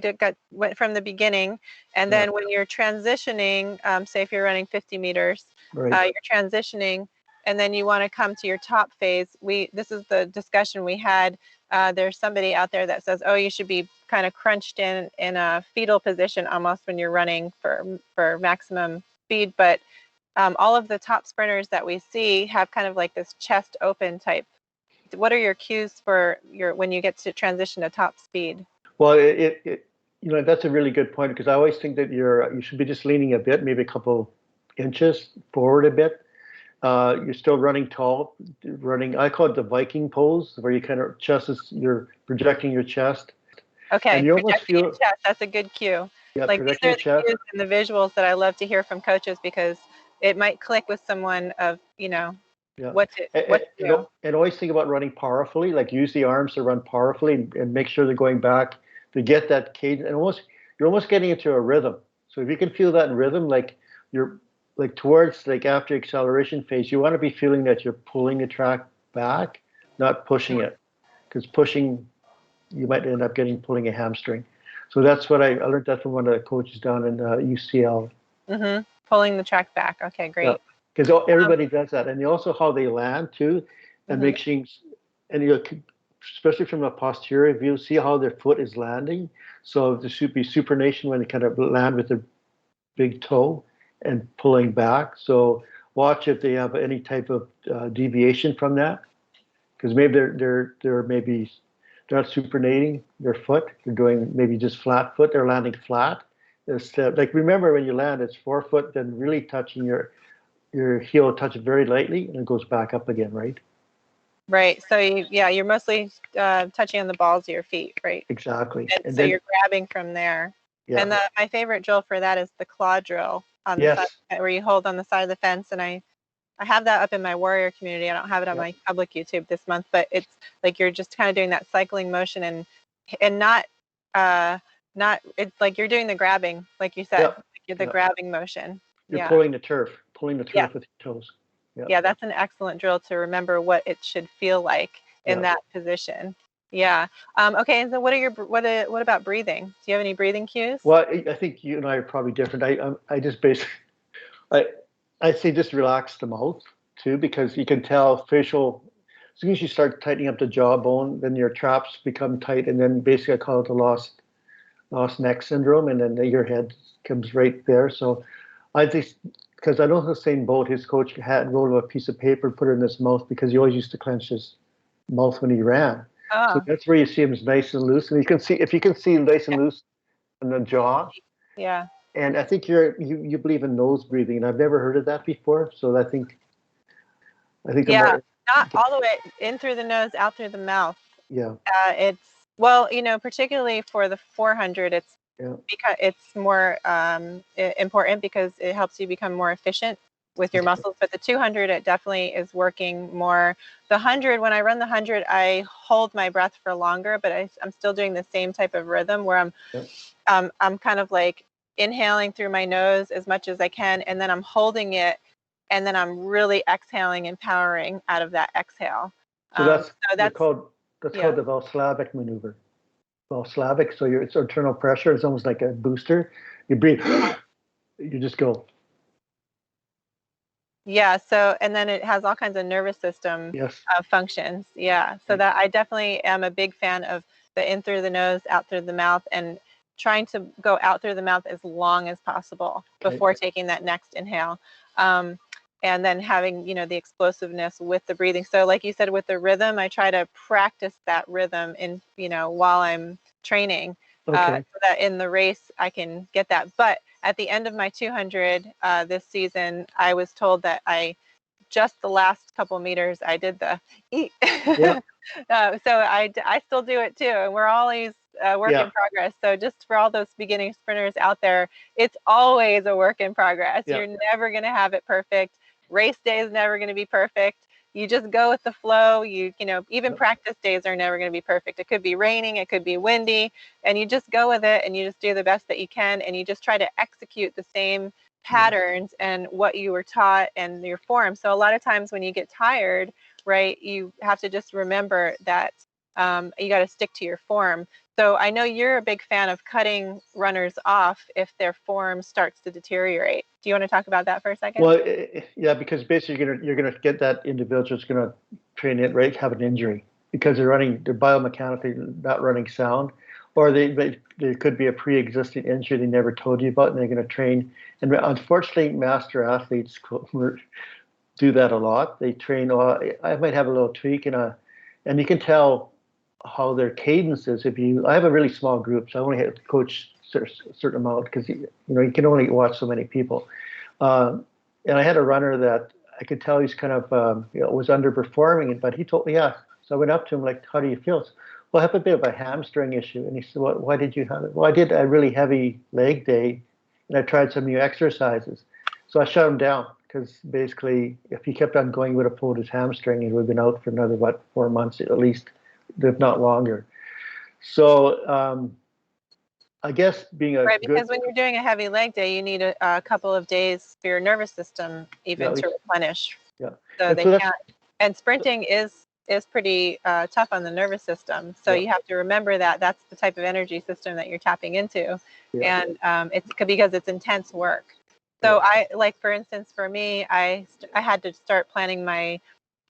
Went from the beginning, and then when you're transitioning, say if you're running 50 meters, Right. you're transitioning, and then you want to come to your top phase. This is the discussion we had. There's somebody out there that says, oh, you should be kind of crunched in a fetal position almost when you're running for maximum speed. But all of the top sprinters that we see have kind of like this chest open type. What are your cues for when you get to transition to top speed? Well, that's a really good point, because I always think that you should be just leaning a bit, maybe a couple inches forward a bit. You're still running tall, I call it the Viking pose, where you kind of you're projecting your chest. Okay, and you almost projecting your feel chest, that's a good cue. Yeah, Like these projecting are your the chest. cues and the visuals that I love to hear from coaches, because it might click with someone of, Yeah. what to do. And always think about running powerfully, like use the arms to run powerfully, and make sure they're going back to get that cadence. And you're almost getting into a rhythm. So if you can feel that in rhythm, like you're like towards like after acceleration phase, you want to be feeling that you're pulling the track back, not pushing it. Because pushing, you might end up pulling a hamstring. So that's what I learned that from one of the coaches down in UCL. Mm-hmm. Pulling the track back. Okay, great. Yeah, because everybody does that, and also how they land too, and Mm-hmm. make sure, and especially from a posterior view, see how their foot is landing. So there should be supination when they kind of land with their big toe and pulling back. So watch if they have any type of deviation from that, because maybe they're not supinating their foot. They're doing maybe just flat foot. They're landing flat. Instead, like remember when you land, it's forefoot, then really touching your heel, touch it very lightly, and it goes back up again, right? Right. So you're mostly touching on the balls of your feet, right? Exactly. And so you're grabbing from there. Yeah. And my favorite drill for that is the claw drill on the Yes. side, where you hold on the side of the fence. And I have that up in my warrior community. I don't have it on my public YouTube this month, but it's like you're just kind of doing that cycling motion, and not it's like you're doing the grabbing, like you said. Yeah. Like you're the grabbing motion. You're pulling the turf with your toes. Yeah, that's an excellent drill to remember what it should feel like in that position. Yeah. Okay. And so, what about breathing? Do you have any breathing cues? Well, I think you and I are probably different. I just basically, I say just relax the mouth too, because you can tell facial. As soon as you start tightening up the jawbone, then your traps become tight, and then basically I call it the lost neck syndrome, and then your head comes right there. So I think, because I know Hussein Bolt, his coach had rolled a piece of paper, put it in his mouth, because he always used to clench his mouth when he ran. Oh. So that's where you see him is nice and loose, and if you can see nice and loose in the jaw. Yeah. And I think you believe in nose breathing, and I've never heard of that before. So I think not all the way in through the nose, out through the mouth. Yeah. It's particularly for the 400, it's because it's more important, because it helps you become more efficient with your muscles. But the 200, it definitely is working more. The 100, when I run the 100, I hold my breath for longer, but I'm still doing the same type of rhythm where I'm kind of like inhaling through my nose as much as I can, and then I'm holding it, and then I'm really exhaling and powering out of that exhale. So that's called the Valslavic maneuver. Valslavic, so it's internal pressure. It's almost like a booster. You breathe, you just go. Yeah. So, and then it has all kinds of nervous system functions. Yeah. So that I definitely am a big fan of the in through the nose, out through the mouth, and trying to go out through the mouth as long as possible before taking that next inhale. And then having, the explosiveness with the breathing. So like you said, with the rhythm, I try to practice that rhythm while I'm training, so that in the race I can get that. But at the end of my 200 this season, I was told that just the last couple meters, I did the eat. So I still do it too. And we're always work in progress. So just for all those beginning sprinters out there, it's always a work in progress. You're never going to have it perfect. Race day is never going to be perfect. You just go with the flow. Even practice days are never going to be perfect. It could be raining, it could be windy, and you just go with it, and you just do the best that you can, and you just try to execute the same patterns and what you were taught and your form. So a lot of times when you get tired, right? You have to just remember that you got to stick to your form. So I know you're a big fan of cutting runners off if their form starts to deteriorate. Do you want to talk about that for a second? Well, yeah, because basically you're gonna get that individual that's gonna train it, right, have an injury because they're biomechanically not running sound, or there could be a pre-existing injury they never told you about, and they're gonna train. And unfortunately, master athletes do that a lot. They train. I might have a little tweak and you can tell how their cadence is. I have a really small group, so I only have to coach a certain amount because you can only watch so many people. And I had a runner that I could tell he's kind of was underperforming, but he told me, yeah. So I went up to him like, "How do you feel?" Well, I have a bit of a hamstring issue, and he said, Why did you have it?" Well, I did a really heavy leg day, and I tried some new exercises. So I shut him down because basically, if he kept on going, he would have pulled his hamstring. He would have been out for another 4 months at least, if not longer. So I guess being a Right, good, because when you're doing a heavy leg day, you need a couple of days for your nervous system even to replenish. yeah, So they can't. And sprinting is pretty tough on the nervous system. So you have to remember that that's the type of energy system that you're tapping into, and it's because it's intense work. So I like, for instance, for me, I had to start planning my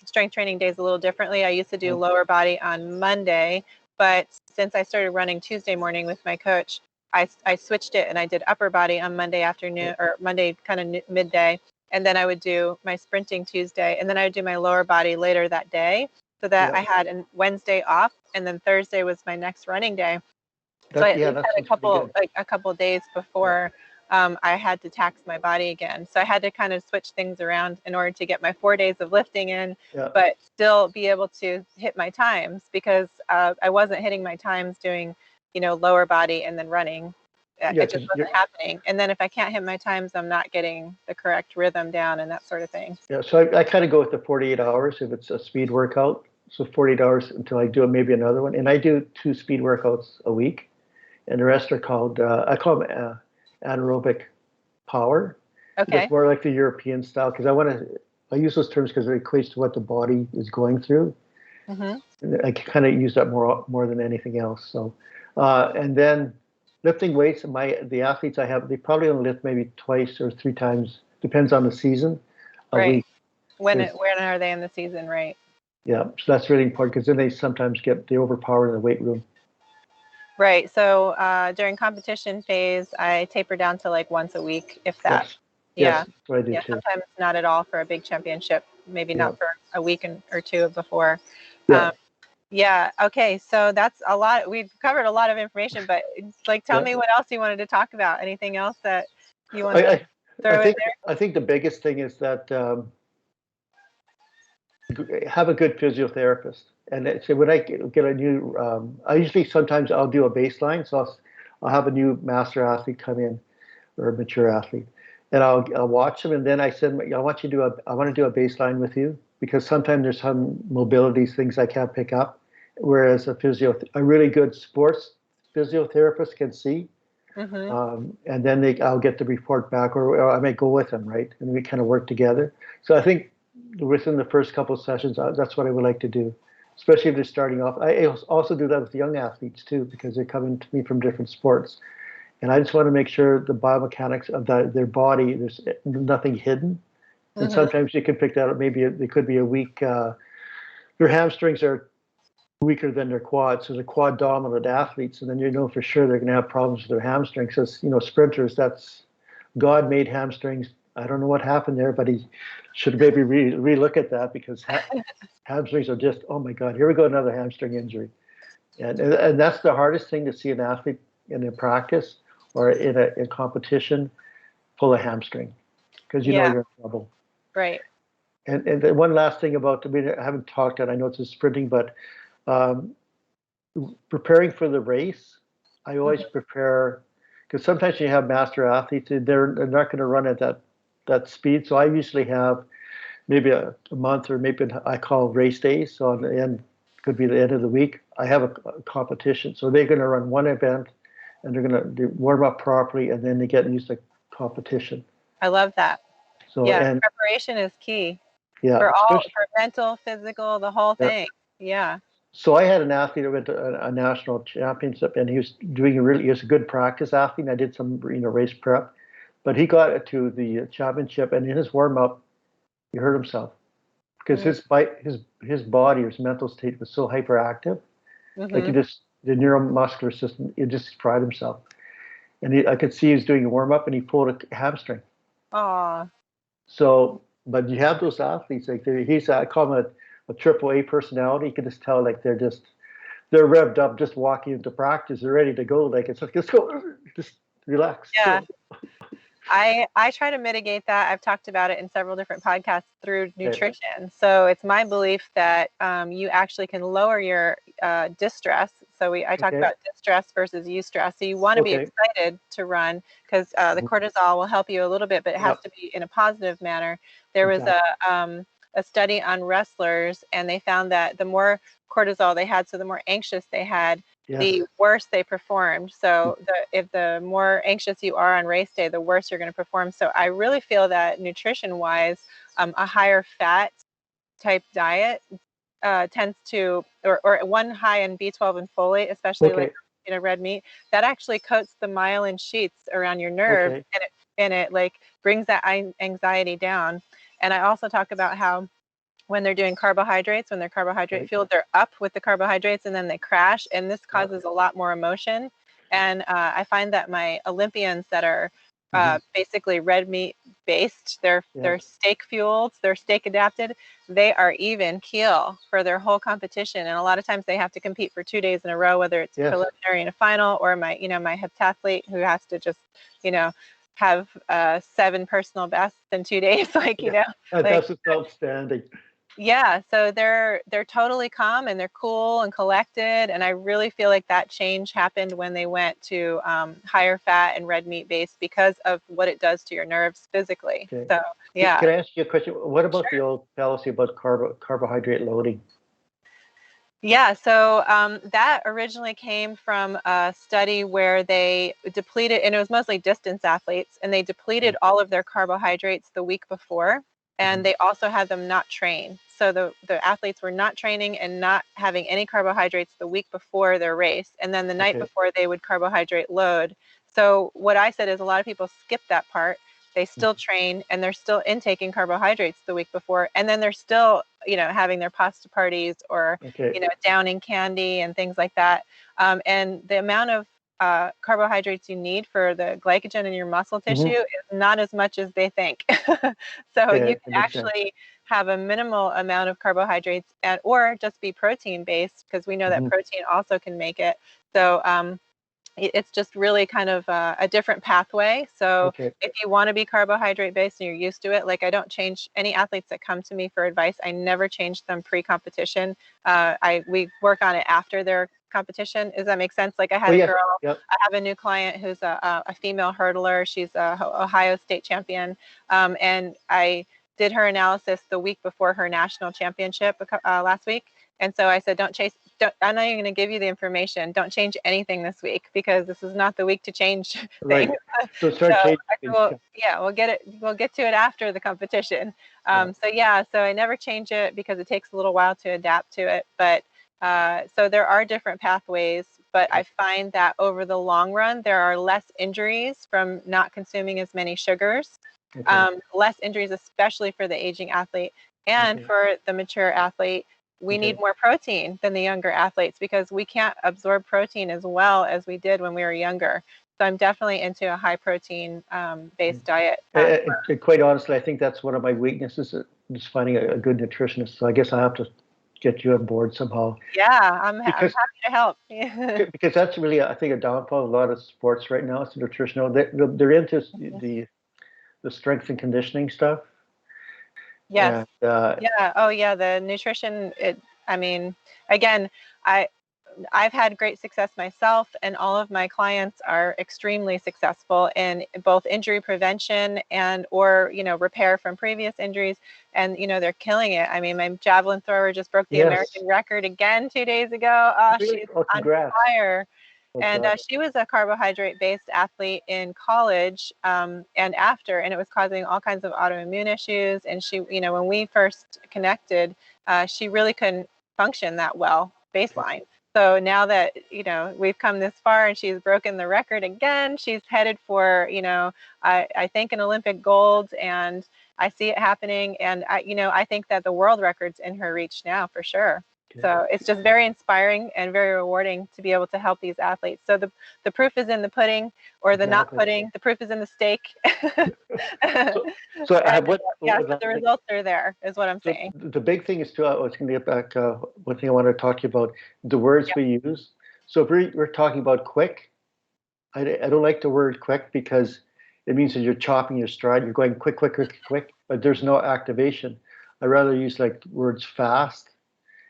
strength training days a little differently. I used to do lower body on Monday, but since I started running Tuesday morning with my coach, I switched it and I did upper body on Monday afternoon or Monday kind of midday. And then I would do my sprinting Tuesday, and then I would do my lower body later that day, so that I had a Wednesday off, and then Thursday was my next running day. So I at least had a couple days before I had to tax my body again. So I had to kind of switch things around in order to get my 4 days of lifting in, but still be able to hit my times, because I wasn't hitting my times doing, lower body and then running. It just wasn't happening. And then if I can't hit my times, I'm not getting the correct rhythm down and that sort of thing. Yeah, so I kind of go with the 48 hours if it's a speed workout. So 48 hours until I do maybe another one. And I do 2 speed workouts a week. And the rest are called, I call them anaerobic power. Okay. It's more like the European style, because I use those terms because it equates to what the body is going through. Mm-hmm. I kind of use that more than anything else. So, and then lifting weights, the athletes I have, they probably only lift maybe 2 or 3 times, depends on the season, a week. When are they in the season, right? Yeah, so that's really important, because then they sometimes they overpower in the weight room. Right. So during competition phase, I taper down to like once a week, if that. Yes, that's what I do too. Sometimes not at all for a big championship. Maybe not for a week or two before. Okay. So that's a lot. We've covered a lot of information, but tell me what else you wanted to talk about. Anything else that you want to throw in there? I think the biggest thing is that have a good physiotherapist. And so when I get a new, I usually sometimes I'll do a baseline. So I'll have a new master athlete come in, or a mature athlete, and I'll watch them, and then I want to do a baseline with you, because sometimes there's some mobility things I can't pick up, whereas a really good sports physiotherapist can see. Mm-hmm. And then I'll get the report back, or I may go with them, right? And we kind of work together. So I think within the first couple of sessions, that's what I would like to do, especially if they're starting off. I also do that with young athletes too, because they're coming to me from different sports. And I just want to make sure the biomechanics of their body, there's nothing hidden. And sometimes you can pick that up. Maybe they could be a weak, their hamstrings are weaker than their quads. So they're quad dominant athletes. And then for sure they're going to have problems with their hamstrings. So, sprinters, that's God made hamstrings. I don't know what happened there, but he should maybe re-look at that, because hamstrings are just, oh my God, here we go, another hamstring injury. And that's the hardest thing to see an athlete in a practice or in a competition pull a hamstring, because you're in trouble. Right. And the one last thing about, I haven't talked on, I know it's sprinting, but preparing for the race, I always prepare, because sometimes you have master athletes, they're not going to run at that speed. So I usually have maybe a month, or maybe I call race days. So on the end, could be the end of the week, I have a competition. So they're going to run one event, and they're going to warm up properly, and then they get used to competition. I love that. So, and preparation is key. Yeah, especially, for mental, physical, the whole yeah. thing. Yeah. So I had an athlete that went to a national championship, and he was doing he was a good practice athlete. And I did some, race prep, but he got it to the championship, and in his warm up, he hurt himself because Mm. his body, his mental state was so hyperactive. Like Mm-hmm. the neuromuscular system, it just fried himself. And I could see he was doing a warm up, and he pulled a hamstring. Aw. So, but you have those athletes like I call him a triple A personality. You can just tell like they're revved up just walking into practice. They're ready to go. Like it's like let's go, just relax, Yeah. chill. I try to mitigate that. I've talked about it in several different podcasts through Okay. nutrition. So it's my belief that you actually can lower your distress. So I talk Okay. about distress versus eustress. So you want to be Okay. excited to run because the Mhm. cortisol will help you a little bit, but it has Yep. to be in a positive manner. There was Exactly. a study on wrestlers, and they found that the more cortisol they had, so the more anxious they had, the Yes. worse they performed. So if the more anxious you are on race day, the worse you're going to perform. So I really feel that nutrition wise, a higher fat type diet tends to, or one high in B12 and folate, especially like Okay. red meat, that actually coats the myelin sheaths around your nerve, Okay. and it like brings that anxiety down. And I also talk about how when they're doing carbohydrates, when they're carbohydrate Right. fueled, they're up with the carbohydrates and then they crash. And this Yep. causes a lot more emotion. And I find that my Olympians that are Hmm. basically red meat based, they're Yes. steak fueled, they're steak adapted, they are even keel for their whole competition. And a lot of times they have to compete for 2 days in a row, whether it's a Yes. preliminary and a final, or my heptathlete who has to just, you know, have 7 personal bests in 2 days, Yeah. like That's just outstanding. yeah, so they're totally calm and they're cool and collected, and I really feel like that change happened when they went to higher fat and red meat based because of what it does to your nerves physically. Okay. So Can yeah, I ask you a question? What about the sure. old fallacy about carbohydrate loading? Yeah, so that originally came from a study where they depleted, and it was mostly distance athletes, and they depleted all of their carbohydrates the week before, Mm-hmm. and they also had them not train. So the athletes were not training and not having any carbohydrates the week before their race, and then the night Okay. before they would carbohydrate load. So what I said is a lot of people skip that part. They still train and they're still intaking carbohydrates the week before, and then they're still, having their pasta parties or Okay. downing candy and things like that. And the amount of carbohydrates you need for the glycogen in your muscle tissue Mm-hmm. is not as much as they think. So Yeah, you it can makes sense. actually have a minimal amount of carbohydrates or just be protein based because we know that Mm-hmm. protein also can make it. So it's just really kind of a different pathway. So Okay. if you want to be carbohydrate based and you're used to it, like I don't change any athletes that come to me for advice. I never change them pre-competition. We work on it after their competition. Does that make sense? Like I Oh had a yes. girl, Yep. I have a new client who's a female hurdler. She's a Ohio State champion, and I did her analysis the week before her national championship last week. And so I said, I'm not even going to give you the information. Don't change anything this week because this is not the week to change things. Right. So So start changing I said, things. well, yeah, we'll get to it after the competition. Yeah. So I never change it because it takes a little while to adapt to it. But so there are different pathways, but I Okay. find that over the long run, there are less injuries from not consuming as many sugars, Okay. less injuries, especially for the aging athlete and Okay. for the mature athlete. We need Okay. more protein than the younger athletes because we can't absorb protein as well as we did when we were younger. So I'm definitely into a high protein based diet. Quite honestly, I think that's one of my weaknesses, just finding a good nutritionist. So I guess I have to get you on board somehow Yeah, I'm because happy to help. because that's really, I think, a downfall of a lot of sports right now. It's nutritional. They're into the strength and conditioning stuff, Yes. and Yeah. Oh, yeah. The nutrition. I mean, again, I I've had great success myself, and all of my clients are extremely successful in both injury prevention and or repair from previous injuries, and they're killing it. I mean, my javelin thrower just broke the yes, American record again 2 days ago. Oh, really, she's oh, on congrats. fire. And she was a carbohydrate-based athlete in college and after, and it was causing all kinds of autoimmune issues. And she, when we first connected, she really couldn't function that well baseline. So now that, we've come this far and she's broken the record again, she's headed for, I think an Olympic gold, and I see it happening. And I think that the world record's in her reach now for sure. So it's just very inspiring and very rewarding to be able to help these athletes. So the proof is in the pudding, or the not pudding. The proof is in the steak. So the results are there, is what I'm saying. The big thing is too. I was going to get back. One thing I want to talk to you about, the words we use. So if we're talking about quick, I don't like the word quick because it means that you're chopping your stride. You're going quick, quick, quick, quick, but there's no activation. I rather use like words fast.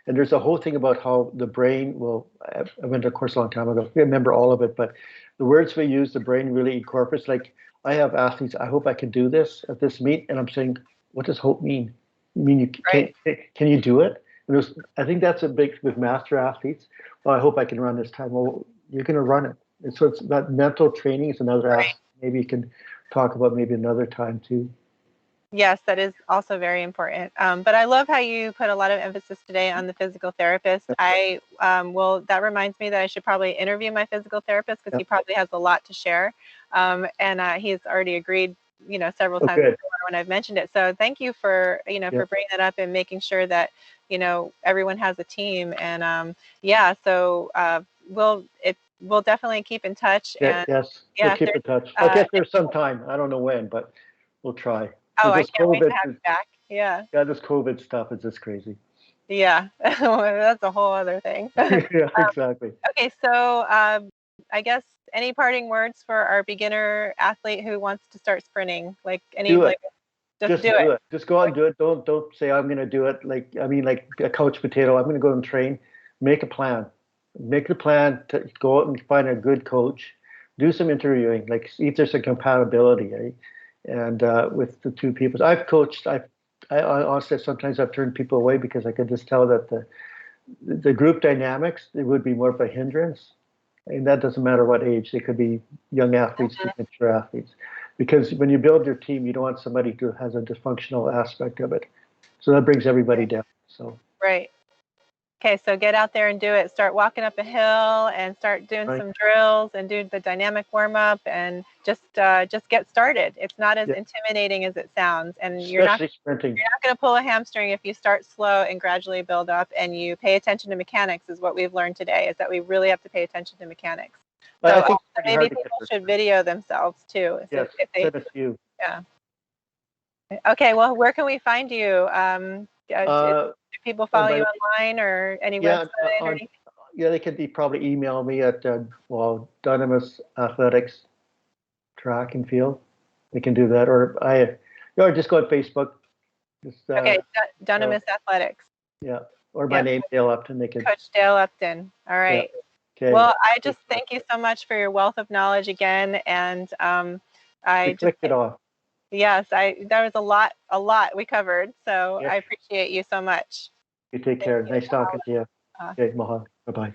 And there's a whole thing about how the brain will, I went to a course a long time ago, I remember all of it, but the words we use, the brain really incorporates. Like I have athletes, I hope I can do this at this meet. And I'm saying, what does hope mean? You mean can you do it? And I think that's a big, with master athletes. Well, I hope I can run this time. Well, you're going to run it. And so it's that mental training is another aspect. Maybe you can talk about maybe another time too. Yes, that is also very important. But I love how you put a lot of emphasis today on the physical therapist. That reminds me that I should probably interview my physical therapist because he probably has a lot to share. And he's already agreed, several times before when I've mentioned it. So thank you for, for bringing that up and making sure that, everyone has a team. And we'll definitely keep in touch. We'll keep in touch. I guess there's some time. I don't know when, but we'll try. Oh, I can't wait to have you back. Yeah. Yeah, this COVID stuff is just crazy. Yeah, that's a whole other thing. Yeah, exactly. Okay, so I guess any parting words for our beginner athlete who wants to start sprinting? Just do it. Just go out and do it. Don't say I'm going to do it. Like a couch potato. I'm going to go and train. Make a plan. Make the plan to go out and find a good coach. Do some interviewing. Like see if there's a compatibility. And with the two people I've coached, I honestly sometimes I've turned people away because I could just tell that the group dynamics, it would be more of a hindrance. And that doesn't matter what age. They could be young athletes to mature athletes. Because when you build your team, you don't want somebody who has a dysfunctional aspect of it. So that brings everybody down. So right. Okay, so get out there and do it. Start walking up a hill and start doing some drills and do the dynamic warm up and just get started. It's not as intimidating as it sounds, and you're not going to pull a hamstring if you start slow and gradually build up and you pay attention to mechanics. Is what we've learned today. Is that we really have to pay attention to mechanics. So maybe people should video themselves too. Yes, send a few. Yeah. Okay. Well, where can we find you? Do people follow you online or any website or anything? Yeah, they could probably email me at Dunamis Athletics Track and Field. They can do that, or just go on Facebook. Dunamis Athletics. Yeah, or my name, Dale Upton. They can. Coach Dale Upton. All right. Yeah. Okay. Well, I just thank you so much for your wealth of knowledge again, and I clicked it off. Yes, there was a lot we covered, so I appreciate you so much. You take care. Nice talking to you. Okay, Mahal. Bye-bye.